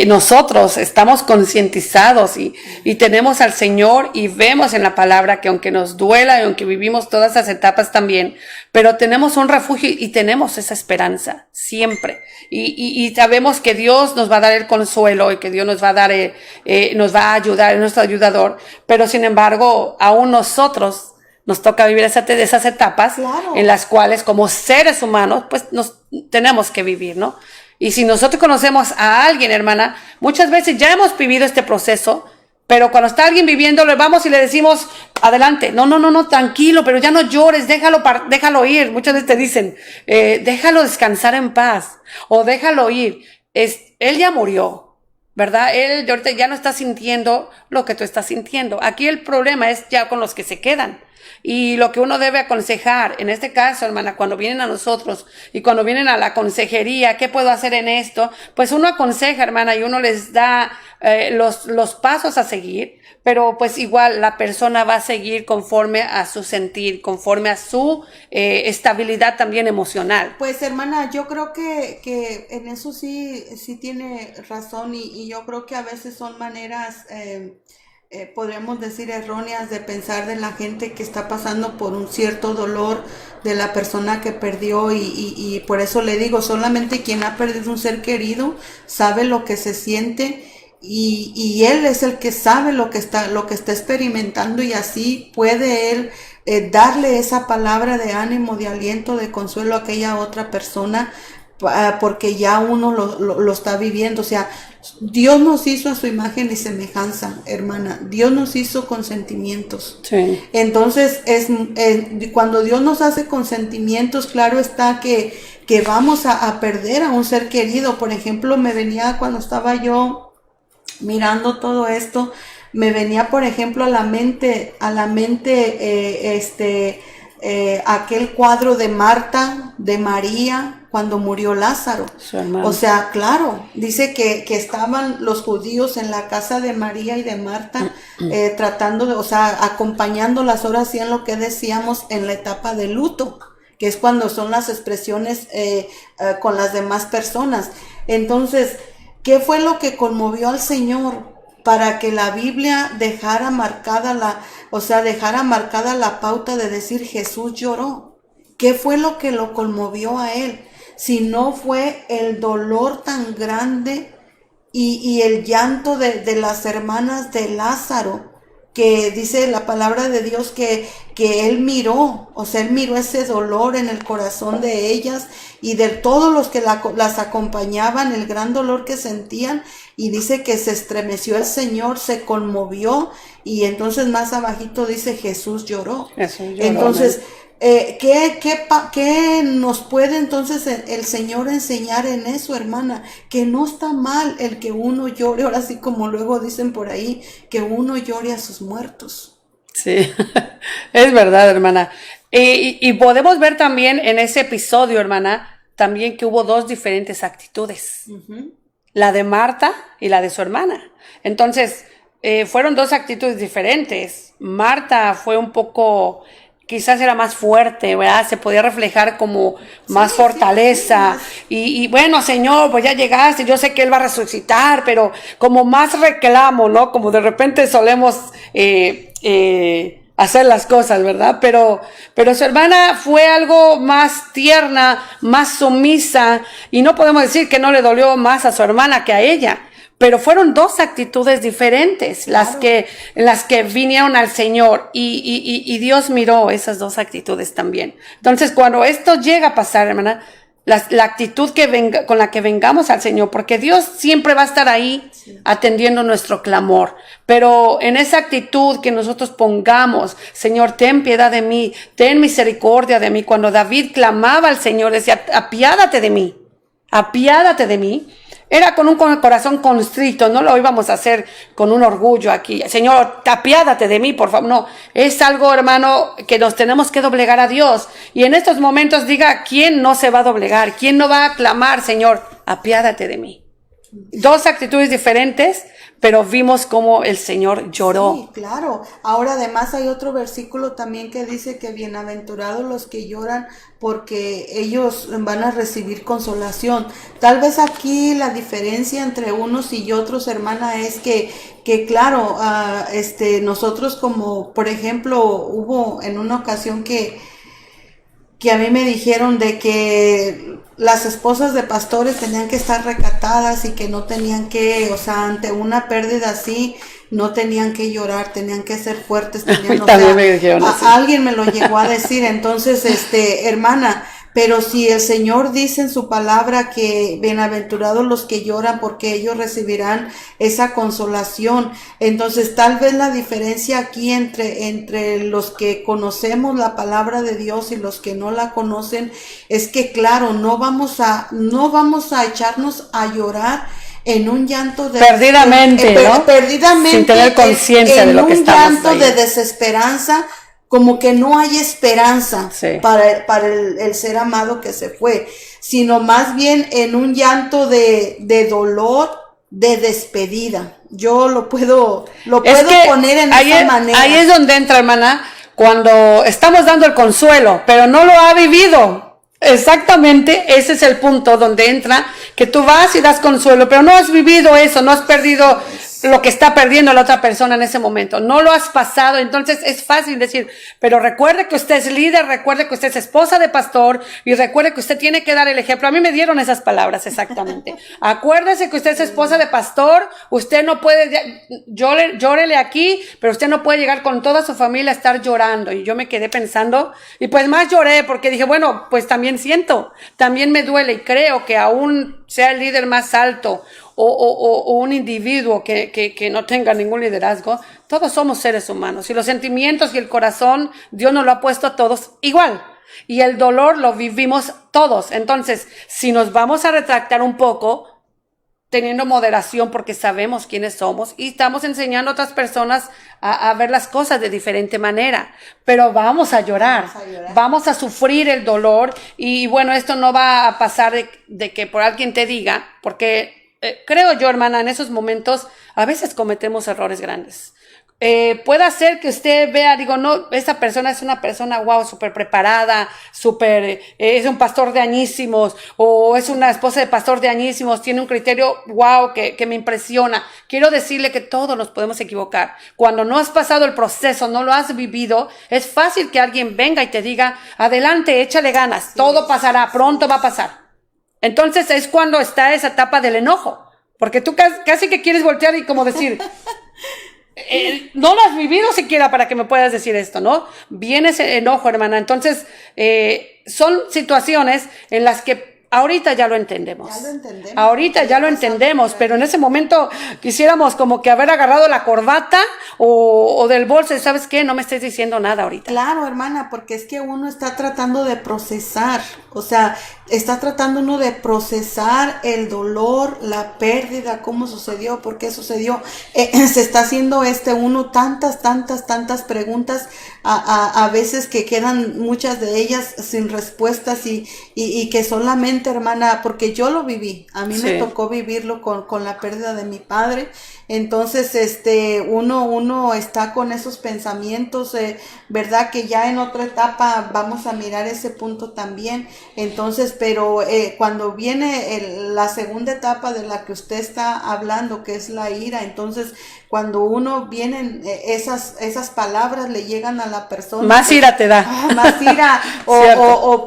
Nosotros estamos concientizados y tenemos al Señor y vemos en la palabra que aunque nos duela y aunque vivimos todas esas etapas también, pero tenemos un refugio y tenemos esa esperanza siempre. Y sabemos que Dios nos va a dar el consuelo y que Dios nos va a dar, nos va a ayudar, es nuestro ayudador, pero sin embargo, aún nosotros nos toca vivir esas etapas, claro, en las cuales como seres humanos, pues nos tenemos que vivir, ¿no? Y si nosotros conocemos a alguien, hermana, muchas veces ya hemos vivido este proceso, pero cuando está alguien viviéndolo, vamos y le decimos, adelante, no, tranquilo, pero ya no llores, déjalo ir. Muchas veces te dicen, déjalo descansar en paz, o déjalo ir. Él ya murió, ¿verdad? Él ahorita ya no está sintiendo lo que tú estás sintiendo. Aquí el problema es ya con los que se quedan. Y lo que uno debe aconsejar, en este caso, hermana, cuando vienen a nosotros y cuando vienen a la consejería, ¿qué puedo hacer en esto? Pues uno aconseja, hermana, y uno les da los pasos a seguir, pero pues igual la persona va a seguir conforme a su sentir, conforme a su estabilidad también emocional.
Pues, hermana, yo creo que en eso sí tiene razón y yo creo que a veces son maneras... podríamos decir erróneas de pensar de la gente que está pasando por un cierto dolor de la persona que perdió y por eso le digo, solamente quien ha perdido un ser querido sabe lo que se siente y él es el que sabe lo que está experimentando y así puede él darle esa palabra de ánimo, de aliento, de consuelo a aquella otra persona porque ya uno lo está viviendo. O sea, Dios nos hizo a su imagen y semejanza, hermana. Dios nos hizo con sentimientos.
Sí.
Entonces, cuando Dios nos hace con sentimientos, claro está que vamos a perder a un ser querido. Por ejemplo, me venía cuando estaba yo mirando todo esto, me venía, por ejemplo, a la mente aquel cuadro de Marta, de María, cuando murió Lázaro. O sea, claro, dice que estaban los judíos en la casa de María y de Marta, tratando de, o sea, acompañándolas ahora sí en lo que decíamos en la etapa de luto, que es cuando son las expresiones con las demás personas. Entonces, ¿qué fue lo que conmovió al Señor para que la Biblia dejara marcada la pauta de decir Jesús lloró? ¿Qué fue lo que lo conmovió a él? Si no fue el dolor tan grande y el llanto de las hermanas de Lázaro, que dice la palabra de Dios que él miró, o sea, él miró ese dolor en el corazón de ellas y de todos los que las acompañaban, el gran dolor que sentían, y dice que se estremeció el Señor, se conmovió, y entonces más abajito dice Jesús lloró. Entonces, ¿qué nos puede entonces el Señor enseñar en eso, hermana? Que no está mal el que uno llore, ahora sí como luego dicen por ahí, que uno llore a sus muertos.
Sí, es verdad, hermana. Y podemos ver también en ese episodio, hermana, también que hubo dos diferentes actitudes. Uh-huh. La de Marta y la de su hermana. Entonces, fueron dos actitudes diferentes. Marta fue un poco... quizás era más fuerte, ¿verdad? Se podía reflejar como más fortaleza. Sí. Y bueno, Señor, pues ya llegaste, yo sé que Él va a resucitar, pero como más reclamo, ¿no? Como de repente solemos hacer las cosas, ¿verdad? Pero su hermana fue algo más tierna, más sumisa, y no podemos decir que no le dolió más a su hermana que a ella. Pero fueron dos actitudes diferentes las que vinieron al Señor y Dios miró esas dos actitudes también. Entonces, cuando esto llega a pasar, hermana, la actitud con la que vengamos al Señor, porque Dios siempre va a estar ahí atendiendo nuestro clamor. Pero en esa actitud que nosotros pongamos, Señor, ten piedad de mí, ten misericordia de mí. Cuando David clamaba al Señor, decía, apiádate de mí, apiádate de mí. Era con un corazón constricto, no lo íbamos a hacer con un orgullo aquí. Señor, apiádate de mí, por favor. No, es algo, hermano, que nos tenemos que doblegar a Dios. Y en estos momentos diga, ¿quién no se va a doblegar? ¿Quién no va a clamar, Señor, apiádate de mí? Dos actitudes diferentes, pero vimos cómo el Señor lloró.
Sí, claro. Ahora además hay otro versículo también que dice que bienaventurados los que lloran porque ellos van a recibir consolación. Tal vez aquí la diferencia entre unos y otros, hermana, es que claro, nosotros como, por ejemplo, hubo en una ocasión que a mí me dijeron de que las esposas de pastores tenían que estar recatadas y que no tenían que, o sea, ante una pérdida así, no tenían que llorar, tenían que ser fuertes, tenían, o sea, alguien me lo llegó a decir. Entonces, hermana, pero si el Señor dice en su palabra que bienaventurados los que lloran porque ellos recibirán esa consolación, entonces tal vez la diferencia aquí entre los que conocemos la palabra de Dios y los que no la conocen es que claro, no vamos a echarnos a llorar en un llanto de
perdidamente, ¿no?
Perdidamente,
sin tener conciencia de lo que estamos
en un llanto de desesperanza, como que no hay esperanza para el ser amado que se fue, sino más bien en un llanto de dolor, de despedida. Yo lo puedo poner en esa manera.
Ahí es donde entra, hermana, cuando estamos dando el consuelo, pero no lo ha vivido. Exactamente, ese es el punto donde entra, que tú vas y das consuelo, pero no has vivido eso, no has perdido lo que está perdiendo la otra persona en ese momento, no lo has pasado. Entonces es fácil decir, pero recuerde que usted es líder, recuerde que usted es esposa de pastor y recuerde que usted tiene que dar el ejemplo. A mí me dieron esas palabras exactamente. Acuérdese que usted es esposa de pastor, usted no puede, llórele aquí, pero usted no puede llegar con toda su familia a estar llorando. Y yo me quedé pensando, y pues más lloré porque dije, bueno, pues también siento, también me duele y creo que aún sea el líder más alto o un individuo que no tenga ningún liderazgo, todos somos seres humanos y los sentimientos y el corazón Dios nos lo ha puesto a todos igual y el dolor lo vivimos todos. Entonces, si nos vamos a retractar un poco, teniendo moderación porque sabemos quiénes somos y estamos enseñando a otras personas a ver las cosas de diferente manera, pero vamos a llorar, vamos a sufrir el dolor y bueno, esto no va a pasar de que por alguien te diga, porque creo yo, hermana, en esos momentos a veces cometemos errores grandes. Puede ser que usted vea, digo, no, esa persona es una persona, wow, súper preparada, es un pastor de añísimos, o es una esposa de pastor de añísimos, tiene un criterio, wow, que me impresiona. Quiero decirle que todos nos podemos equivocar. Cuando no has pasado el proceso, no lo has vivido, es fácil que alguien venga y te diga, adelante, échale ganas, todo pasará, pronto va a pasar. Entonces es cuando está esa etapa del enojo, porque tú casi que quieres voltear y como decir, no lo has vivido siquiera para que me puedas decir esto, ¿no? Viene ese enojo, hermana. Entonces son situaciones en las que ahorita ya lo entendemos. Ahorita ya lo entendemos, pero en ese momento quisiéramos como que haber agarrado la corbata o del bolso y ¿sabes qué? No me estés diciendo nada ahorita.
Claro, hermana, porque es que uno está tratando de procesar, o sea, está tratando uno de procesar el dolor, la pérdida, cómo sucedió, por qué sucedió. Se está haciendo uno tantas preguntas a veces que quedan muchas de ellas sin respuestas y que solamente, hermana, porque yo lo viví, a mí me tocó vivirlo con la pérdida de mi padre. Entonces, uno está con esos pensamientos, verdad que ya en otra etapa vamos a mirar ese punto también. Entonces, pero cuando viene la segunda etapa de la que usted está hablando, que es la ira, entonces cuando uno vienen esas palabras le llegan a la persona.
Más ira te da.
Más ira,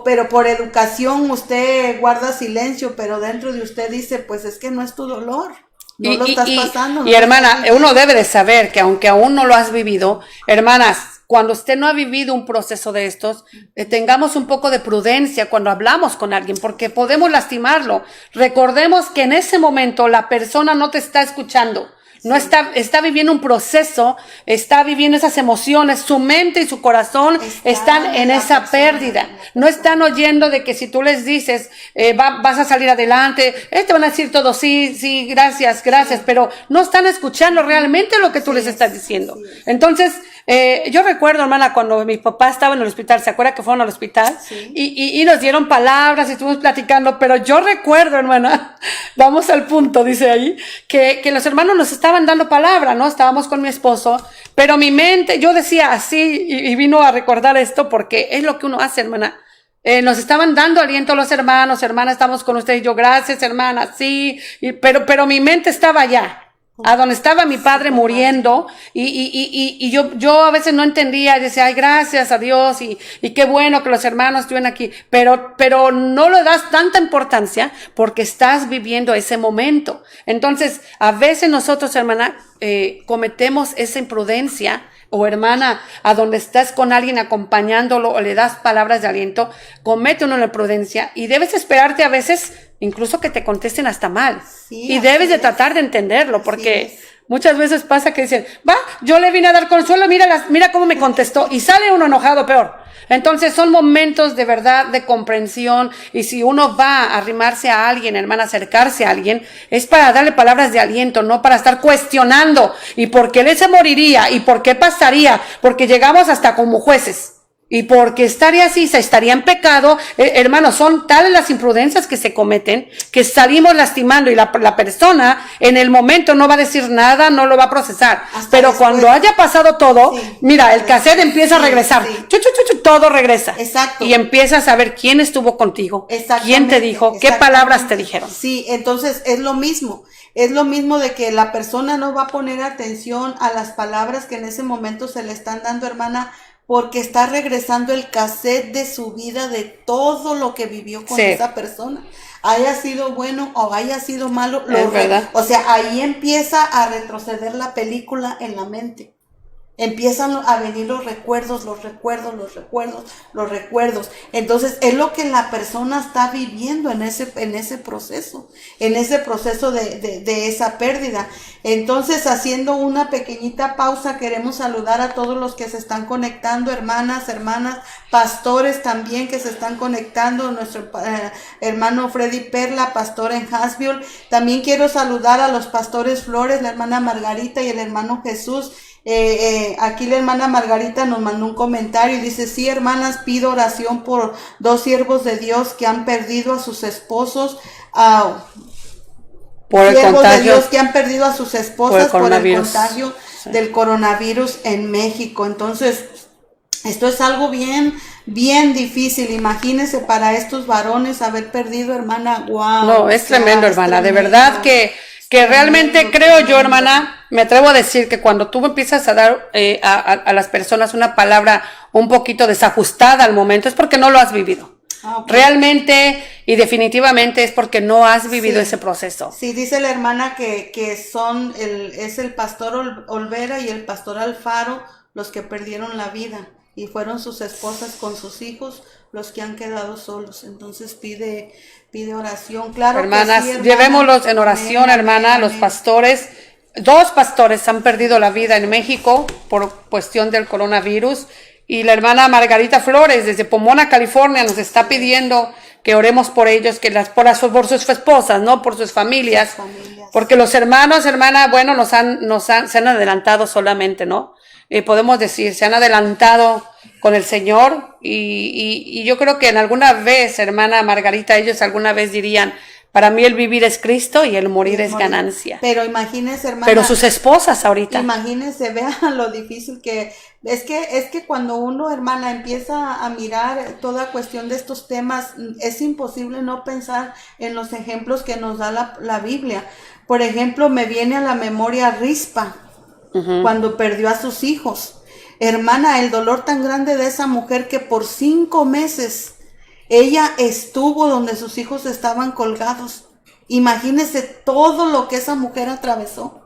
pero por educación usted guarda silencio, pero dentro de usted dice, pues es que no es tu dolor. No lo estás pasando.
Y hermana, uno debe de saber que aunque aún no lo has vivido, hermanas, cuando usted no ha vivido un proceso de estos, tengamos un poco de prudencia cuando hablamos con alguien, porque podemos lastimarlo. Recordemos que en ese momento la persona no te está escuchando. No está viviendo un proceso, está viviendo esas emociones, su mente y su corazón están en esa pérdida. No están oyendo de que si tú les dices, vas a salir adelante, te van a decir todo, sí, gracias, pero no están escuchando realmente lo que tú les estás diciendo. Entonces, Yo recuerdo, hermana, cuando mi papá estaba en el hospital, ¿se acuerda que fueron al hospital?
Sí.
Y nos dieron palabras y estuvimos platicando, pero yo recuerdo, hermana, vamos al punto, dice ahí, que los hermanos nos estaban dando palabra, ¿no? Estábamos con mi esposo, pero mi mente, yo decía así, y vino a recordar esto porque es lo que uno hace, hermana. Nos estaban dando aliento los hermanos, hermana, estamos con ustedes, yo, gracias, hermana, sí, pero mi mente estaba allá. A donde estaba mi padre muriendo, y yo a veces no entendía, decía, ay, gracias a Dios, y qué bueno que los hermanos estuvieron aquí, pero no le das tanta importancia porque estás viviendo ese momento. Entonces, a veces nosotros, hermana, cometemos esa imprudencia, o hermana, a donde estás con alguien acompañándolo o le das palabras de aliento, comete una imprudencia y debes esperarte a veces incluso que te contesten hasta mal.
Sí,
y debes de tratar de entenderlo, porque
es.
muchas veces pasa que dicen, yo le vine a dar consuelo, mira cómo me contestó, y sale uno enojado peor. Entonces son momentos de verdad de comprensión, y si uno va a arrimarse a alguien, hermana, acercarse a alguien, es para darle palabras de aliento, no para estar cuestionando, y por qué él se moriría, y por qué pasaría, porque llegamos hasta como jueces. Y porque estaría así, se estaría en pecado, hermanos, son tales las imprudencias que se cometen, que salimos lastimando, y la persona en el momento no va a decir nada, no lo va a procesar.
Hasta
pero
después,
cuando haya pasado todo,
sí,
mira, el cassette empieza a regresar,
sí.
todo regresa.
Exacto.
Y empiezas a saber quién estuvo contigo, quién te dijo, qué palabras te dijeron.
Sí, entonces es lo mismo de que la persona no va a poner atención a las palabras que en ese momento se le están dando, hermana, porque está regresando el cassette de su vida, de todo lo que vivió con esa persona. Haya sido bueno o haya sido malo, o sea, ahí empieza a retroceder la película en la mente. Empiezan a venir los recuerdos. Entonces, es lo que la persona está viviendo en ese proceso de esa pérdida. Entonces, haciendo una pequeñita pausa, queremos saludar a todos los que se están conectando, hermanas, pastores también que se están conectando, nuestro hermano Freddy Perla, pastor en Hasbiol. También quiero saludar a los pastores Flores, la hermana Margarita y el hermano Jesús. Aquí la hermana Margarita nos mandó un comentario y dice, sí, hermanas, pido oración por 2 siervos de Dios que han perdido a sus esposos,
por el contagio,
de Dios que han perdido a sus esposas por el contagio del coronavirus en México. Entonces, esto es algo bien difícil. Imagínense para estos varones haber perdido, hermana, wow.
No, es tremendo, hermana, de verdad que realmente creo yo, hermana, me atrevo a decir que cuando tú empiezas a dar a las personas una palabra un poquito desajustada al momento, es porque no lo has vivido. Okay. Realmente y definitivamente es porque no has vivido ese proceso.
Sí, dice la hermana que es el pastor Olvera y el pastor Alfaro los que perdieron la vida, y fueron sus esposas con sus hijos los que han quedado solos. Entonces pide oración. Claro,
hermanas,
que sí, hermana,
llevémoslos en oración, hermana. Los pastores, 2 pastores han perdido la vida en México por cuestión del coronavirus, y la hermana Margarita Flores desde Pomona, California, nos está pidiendo que oremos por ellos, por sus esposas, ¿no? Por sus familias. Porque los hermanos, hermana, bueno, se han adelantado solamente, ¿no? Podemos decir, se han adelantado con el Señor, y yo creo que en alguna vez, hermana Margarita, ellos alguna vez dirían, para mí el vivir es Cristo y el morir es ganancia.
Pero imagínense, hermana.
Pero sus esposas ahorita.
Imagínense, vean lo difícil que es que cuando uno, hermana, empieza a mirar toda cuestión de estos temas, es imposible no pensar en los ejemplos que nos da la Biblia. Por ejemplo, me viene a la memoria Rispa, cuando perdió a sus hijos. Hermana, el dolor tan grande de esa mujer que por 5 meses ella estuvo donde sus hijos estaban colgados. Imagínese todo lo que esa mujer atravesó.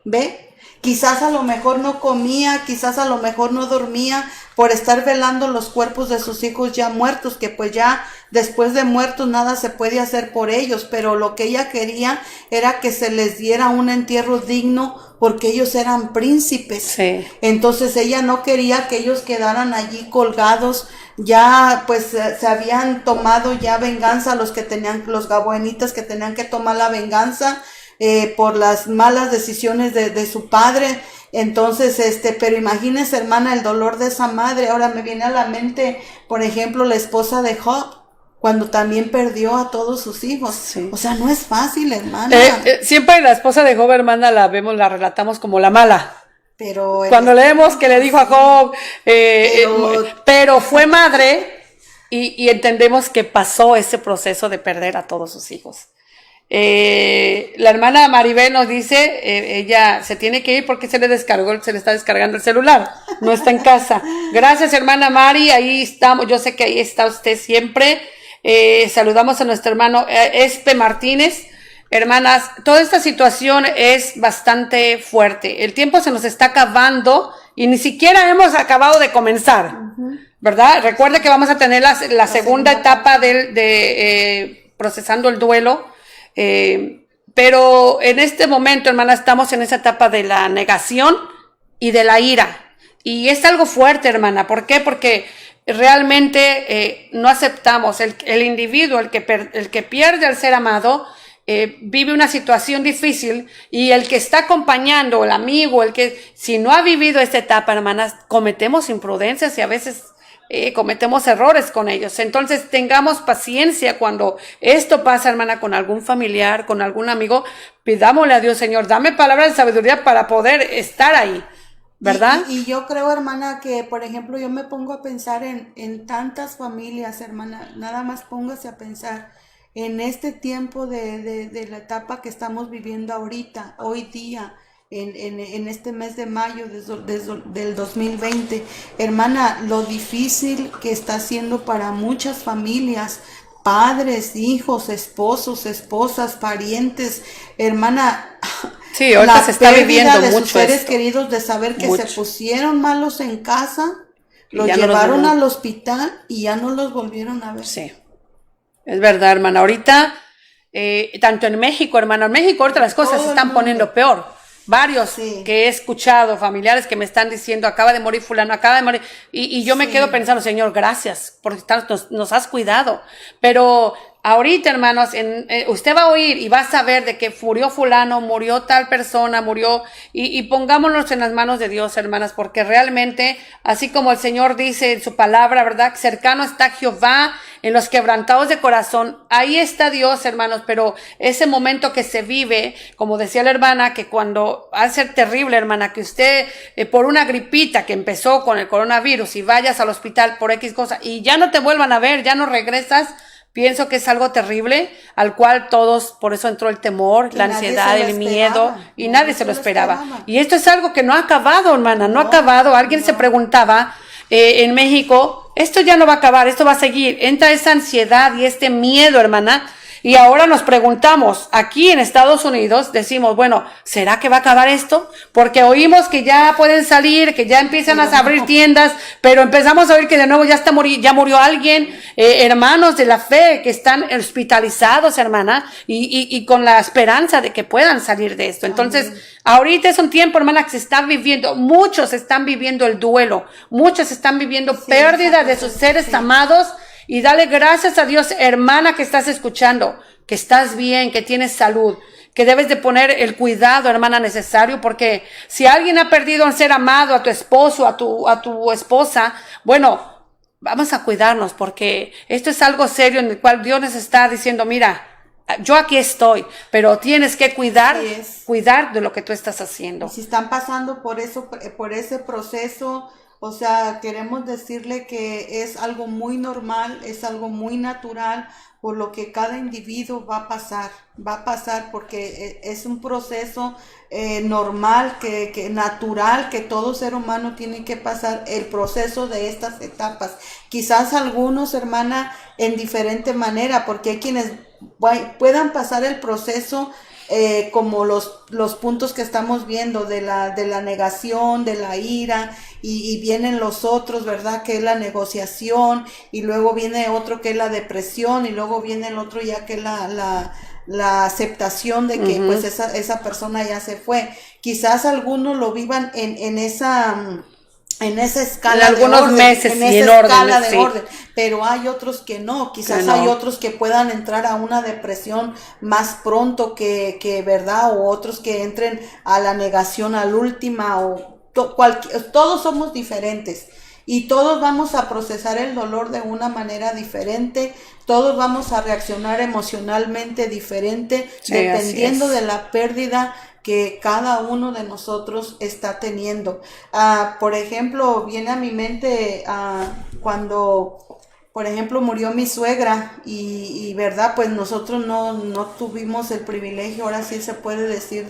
¿Ve? Quizás a lo mejor no comía, quizás a lo mejor no dormía por estar velando los cuerpos de sus hijos ya muertos, que pues ya después de muertos nada se puede hacer por ellos, pero lo que ella quería era que se les diera un entierro digno porque ellos eran príncipes.
Sí.
Entonces ella no quería que ellos quedaran allí colgados. Ya pues se habían tomado ya venganza los gaboenitas que tenían que tomar la venganza por las malas decisiones de su padre. Entonces, pero imagínese, hermana, el dolor de esa madre. Ahora me viene a la mente, por ejemplo, la esposa de Job, cuando también perdió a todos sus hijos.
Sí.
O sea, no es fácil, hermana.
Siempre la esposa de Job, hermana, la relatamos como la mala.
Pero
cuando leemos que le dijo a Job, pero fue madre, y entendemos que pasó ese proceso de perder a todos sus hijos. La hermana Maribel nos dice, ella se tiene que ir porque se le está descargando el celular, no está en casa. Gracias, hermana Mari, ahí estamos, yo sé que ahí está usted siempre. Saludamos a nuestro hermano Espe Martínez. Hermanas, toda esta situación es bastante fuerte. El tiempo se nos está acabando y ni siquiera hemos acabado de comenzar, ¿verdad? Recuerde que vamos a tener la segunda etapa de procesando el duelo. Pero en este momento, hermana, estamos en esa etapa de la negación y de la ira. Y es algo fuerte, hermana. ¿Por qué? Porque realmente no aceptamos. El individuo, el que pierde al ser amado, vive una situación difícil, y el que está acompañando, el amigo, el que si no ha vivido esta etapa, hermanas, cometemos imprudencias y a veces cometemos errores con ellos. Entonces tengamos paciencia cuando esto pasa, hermana, con algún familiar, con algún amigo. Pidámosle a Dios: Señor, dame palabras de sabiduría para poder estar ahí, ¿verdad?
Y yo creo, hermana, que por ejemplo yo me pongo a pensar en tantas familias, hermana. Nada más póngase a pensar en este tiempo de la etapa que estamos viviendo ahorita, hoy día, en este mes de mayo del 2020. Hermana, lo difícil que está siendo para muchas familias, padres, hijos, esposos, esposas, parientes, hermana.
Sí, ahorita se está viviendo
de
mucho
sus seres
esto.
queridos, de saber que
Mucho.
se pusieron malos en casa, los
ya no
llevaron al hospital y ya no los volvieron a ver.
Sí, es verdad, hermana. Ahorita, tanto en México, hermana, en México ahorita las cosas se están poniendo peor. Varios que he escuchado, familiares que me están diciendo: acaba de morir fulano, acaba de morir. Y yo me quedo pensando: Señor, gracias, porque nos has cuidado. Pero ahorita, hermanos, usted va a oír y va a saber de que murió fulano, murió tal persona, murió. Y pongámonos en las manos de Dios, hermanas, porque realmente, así como el Señor dice en su palabra, ¿verdad? Cercano está Jehová en los quebrantados de corazón. Ahí está Dios, hermanos. Pero ese momento que se vive, como decía la hermana, que cuando va a ser terrible, hermana, que usted por una gripita que empezó con el coronavirus y vayas al hospital por X cosa y ya no te vuelvan a ver, ya no regresas. Pienso que es algo terrible, al cual todos, por eso entró el temor, la ansiedad, el miedo, y nadie se lo esperaba. Y esto es algo que no ha acabado, hermana, no ha acabado. Alguien se preguntaba en México: esto ya no va a acabar, esto va a seguir. Entra esa ansiedad y este miedo, hermana. Y ahora nos preguntamos, aquí en Estados Unidos, decimos: bueno, ¿será que va a acabar esto? Porque oímos que ya pueden salir, que ya empiezan a abrir tiendas, pero empezamos a oír que de nuevo ya murió alguien, hermanos de la fe que están hospitalizados, hermana, y con la esperanza de que puedan salir de esto. Entonces, ahorita es un tiempo, hermana, que se está viviendo, muchos están viviendo el duelo, muchos están viviendo pérdida de sus seres amados. Y dale gracias a Dios, hermana, que estás escuchando, que estás bien, que tienes salud, que debes de poner el cuidado, hermana, necesario, porque si alguien ha perdido a un ser amado, a tu esposo, a tu esposa, bueno, vamos a cuidarnos, porque esto es algo serio en el cual Dios nos está diciendo: mira, yo aquí estoy, pero tienes que cuidar de lo que tú estás haciendo.
Y si están pasando por ese proceso, o sea, queremos decirle que es algo muy normal, es algo muy natural, por lo que cada individuo va a pasar porque es un proceso normal, que natural, que todo ser humano tiene que pasar el proceso de estas etapas. Quizás algunos, hermana, en diferente manera, porque hay quienes puedan pasar el proceso como los puntos que estamos viendo de la negación, de la ira, y vienen los otros, ¿verdad? Que es la negociación, y luego viene otro que es la depresión, y luego viene el otro ya que es la aceptación de que pues esa persona ya se fue. Quizás algunos lo vivan en esa en esa escala
en algunos
de orden,
meses
en
y
esa
en
escala
orden,
de
sí.
orden, pero hay otros que no, quizás
Que no.
hay otros que puedan entrar a una depresión más pronto que verdad, o otros que entren a la negación al última, o todos somos diferentes. Y todos vamos a procesar el dolor de una manera diferente, todos vamos a reaccionar emocionalmente diferente,
Sí,
dependiendo
así es.
de la pérdida que cada uno de nosotros está teniendo. Por ejemplo, viene a mi mente cuando, por ejemplo, murió mi suegra y verdad, pues nosotros no tuvimos el privilegio, ahora sí se puede decir,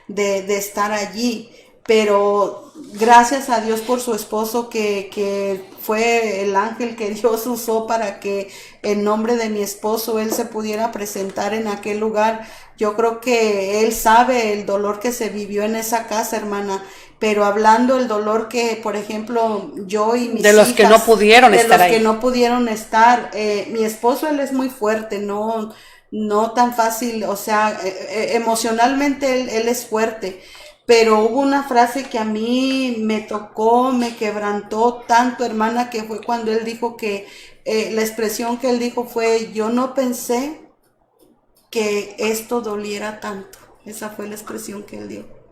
de estar allí. Pero gracias a Dios por su esposo que fue el ángel que Dios usó para que en nombre de mi esposo él se pudiera presentar en aquel lugar. Yo creo que él sabe el dolor que se vivió en esa casa, hermana, pero hablando el dolor que, por ejemplo, yo y mis
De los
hijas,
que no pudieron
de
estar
los que
ahí.
no pudieron estar, mi esposo él es muy fuerte, no tan fácil, o sea, emocionalmente él es fuerte. Pero hubo una frase que a mí me tocó, me quebrantó tanto, hermana, que fue cuando él dijo que, la expresión que él dijo fue, yo no pensé que esto doliera tanto. Esa fue la expresión que él dio.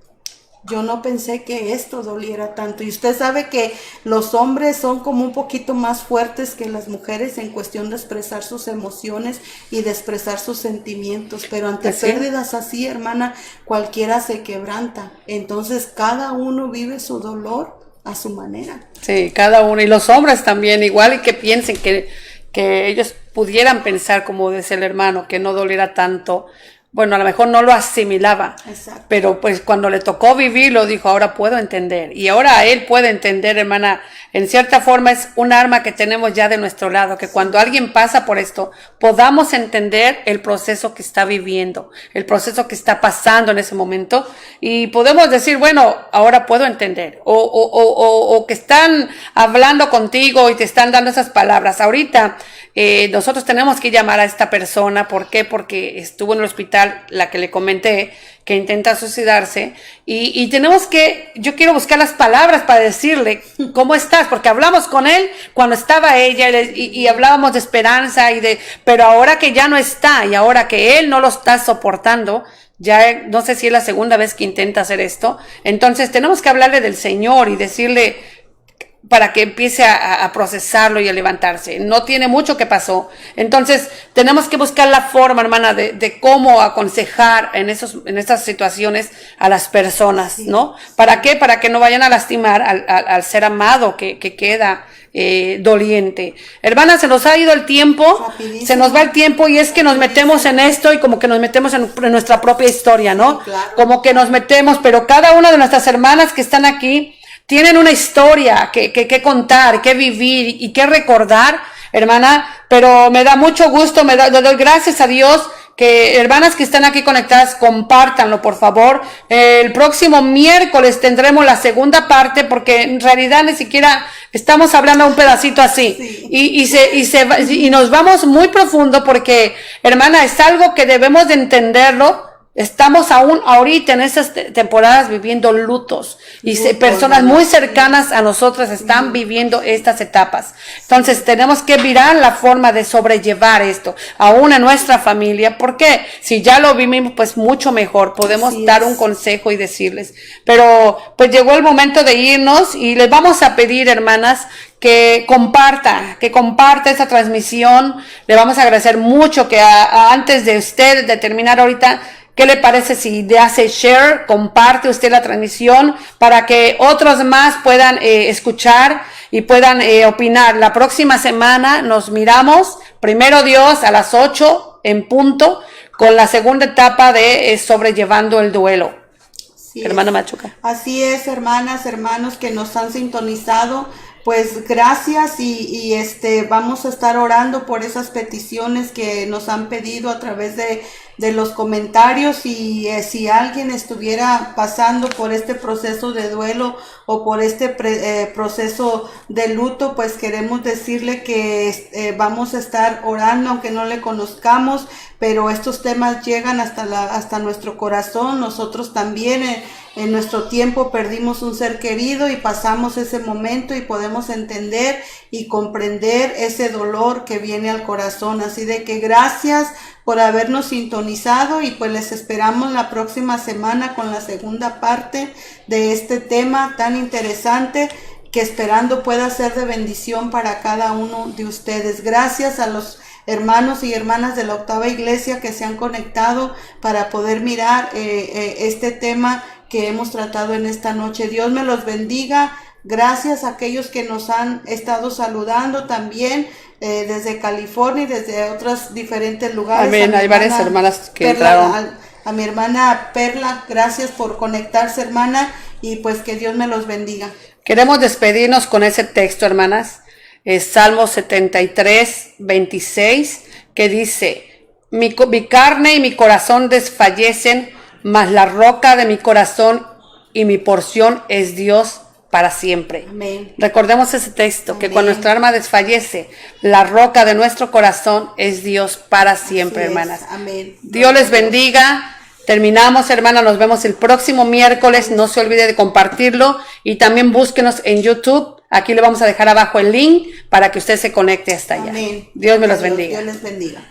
Yo no pensé que esto doliera tanto. Y usted sabe que los hombres son como un poquito más fuertes que las mujeres en cuestión de expresar sus emociones y de expresar sus sentimientos. Pero ante
Pues sí.
pérdidas así, hermana, cualquiera se quebranta. Entonces cada uno vive su dolor a su manera.
Sí, cada uno. Y los hombres también, igual, y que piensen que ellos pudieran pensar, como dice el hermano, que no doliera tanto. Bueno, a lo mejor no lo asimilaba.
Exacto.
Pero pues cuando le tocó vivirlo, dijo, ahora puedo entender. Y ahora él puede entender, hermana. En cierta forma es un arma que tenemos ya de nuestro lado, que cuando alguien pasa por esto, podamos entender el proceso que está viviendo, el proceso que está pasando en ese momento, y podemos decir, bueno, ahora puedo entender, o que están hablando contigo y te están dando esas palabras. Ahorita nosotros tenemos que llamar a esta persona. ¿Por qué? Porque estuvo en el hospital, la que le comenté, que intenta suicidarse, y tenemos que, yo quiero buscar las palabras para decirle, ¿cómo estás? Porque hablamos con él cuando estaba ella, y hablábamos de esperanza, pero ahora que ya no está, y ahora que él no lo está soportando, ya no sé si es la segunda vez que intenta hacer esto, entonces tenemos que hablarle del Señor y decirle, para que empiece a procesarlo y a levantarse. No tiene mucho que pasó. Entonces, tenemos que buscar la forma, hermana, de cómo aconsejar en esas situaciones a las personas, ¿no? ¿Para qué? Para que no vayan a lastimar al ser amado que queda doliente. Hermana, se nos ha ido el tiempo,
Rapidísimo.
se nos va el tiempo, y es que nos metemos en esto y como que nos metemos en nuestra propia historia, ¿no?
Sí, claro.
Como que nos metemos, pero cada una de nuestras hermanas que están aquí tienen una historia que contar, que vivir y que recordar, hermana, pero me da mucho gusto, le doy gracias a Dios que hermanas que están aquí conectadas, compártanlo, por favor. El próximo miércoles tendremos la segunda parte, porque en realidad ni siquiera estamos hablando un pedacito así. Sí. Y nos vamos muy profundo, porque, hermana, es algo que debemos de entenderlo. Estamos aún ahorita en estas temporadas viviendo lutos, y personas muy cercanas a nosotros están viviendo estas etapas. Entonces tenemos que mirar la forma de sobrellevar esto, aún en nuestra familia, porque si ya lo vivimos, pues mucho mejor, podemos dar un consejo y decirles. Pero pues llegó el momento de irnos, y les vamos a pedir, hermanas, que comparta esta transmisión. Le vamos a agradecer mucho que antes de usted de terminar ahorita, ¿qué le parece si le hace share, comparte usted la transmisión para que otros más puedan escuchar y puedan opinar? La próxima semana nos miramos, primero Dios, a las 8 en punto, con la segunda etapa de sobrellevando el duelo. Sí, hermana Machuca.
Así es, hermanas, hermanos que nos han sintonizado. Pues gracias, y vamos a estar orando por esas peticiones que nos han pedido a través de los comentarios y si alguien estuviera pasando por este proceso de duelo o por este proceso de luto, pues queremos decirle que vamos a estar orando aunque no le conozcamos, pero estos temas llegan hasta nuestro corazón. Nosotros también en nuestro tiempo perdimos un ser querido y pasamos ese momento y podemos entender y comprender ese dolor que viene al corazón. Así de que gracias por habernos sintonizado y pues les esperamos la próxima semana con la segunda parte de este tema tan interesante que esperando pueda ser de bendición para cada uno de ustedes. Gracias a los hermanos y hermanas de la Octava Iglesia que se han conectado para poder mirar este tema que hemos tratado en esta noche. Dios me los bendiga. Gracias a aquellos que nos han estado saludando también desde California y desde otros diferentes lugares.
Amén, hay varias hermanas que entraron.
A mi hermana Perla, gracias por conectarse, hermana, y pues que Dios me los bendiga.
Queremos despedirnos con ese texto, hermanas. Salmo 73, 26, que dice: mi carne y mi corazón desfallecen, mas la roca de mi corazón y mi porción es Dios para siempre.
Amén.
Recordemos ese texto, que
Amén.
cuando nuestra alma desfallece, la roca de nuestro corazón es Dios para siempre, hermanas.
Amén.
Dios les bendiga. Terminamos, hermana, nos vemos el próximo miércoles. No se olvide de compartirlo y también búsquenos en YouTube. Aquí le vamos a dejar abajo el link para que usted se conecte hasta allá.
Amén.
Dios me los bendiga.
Dios les bendiga.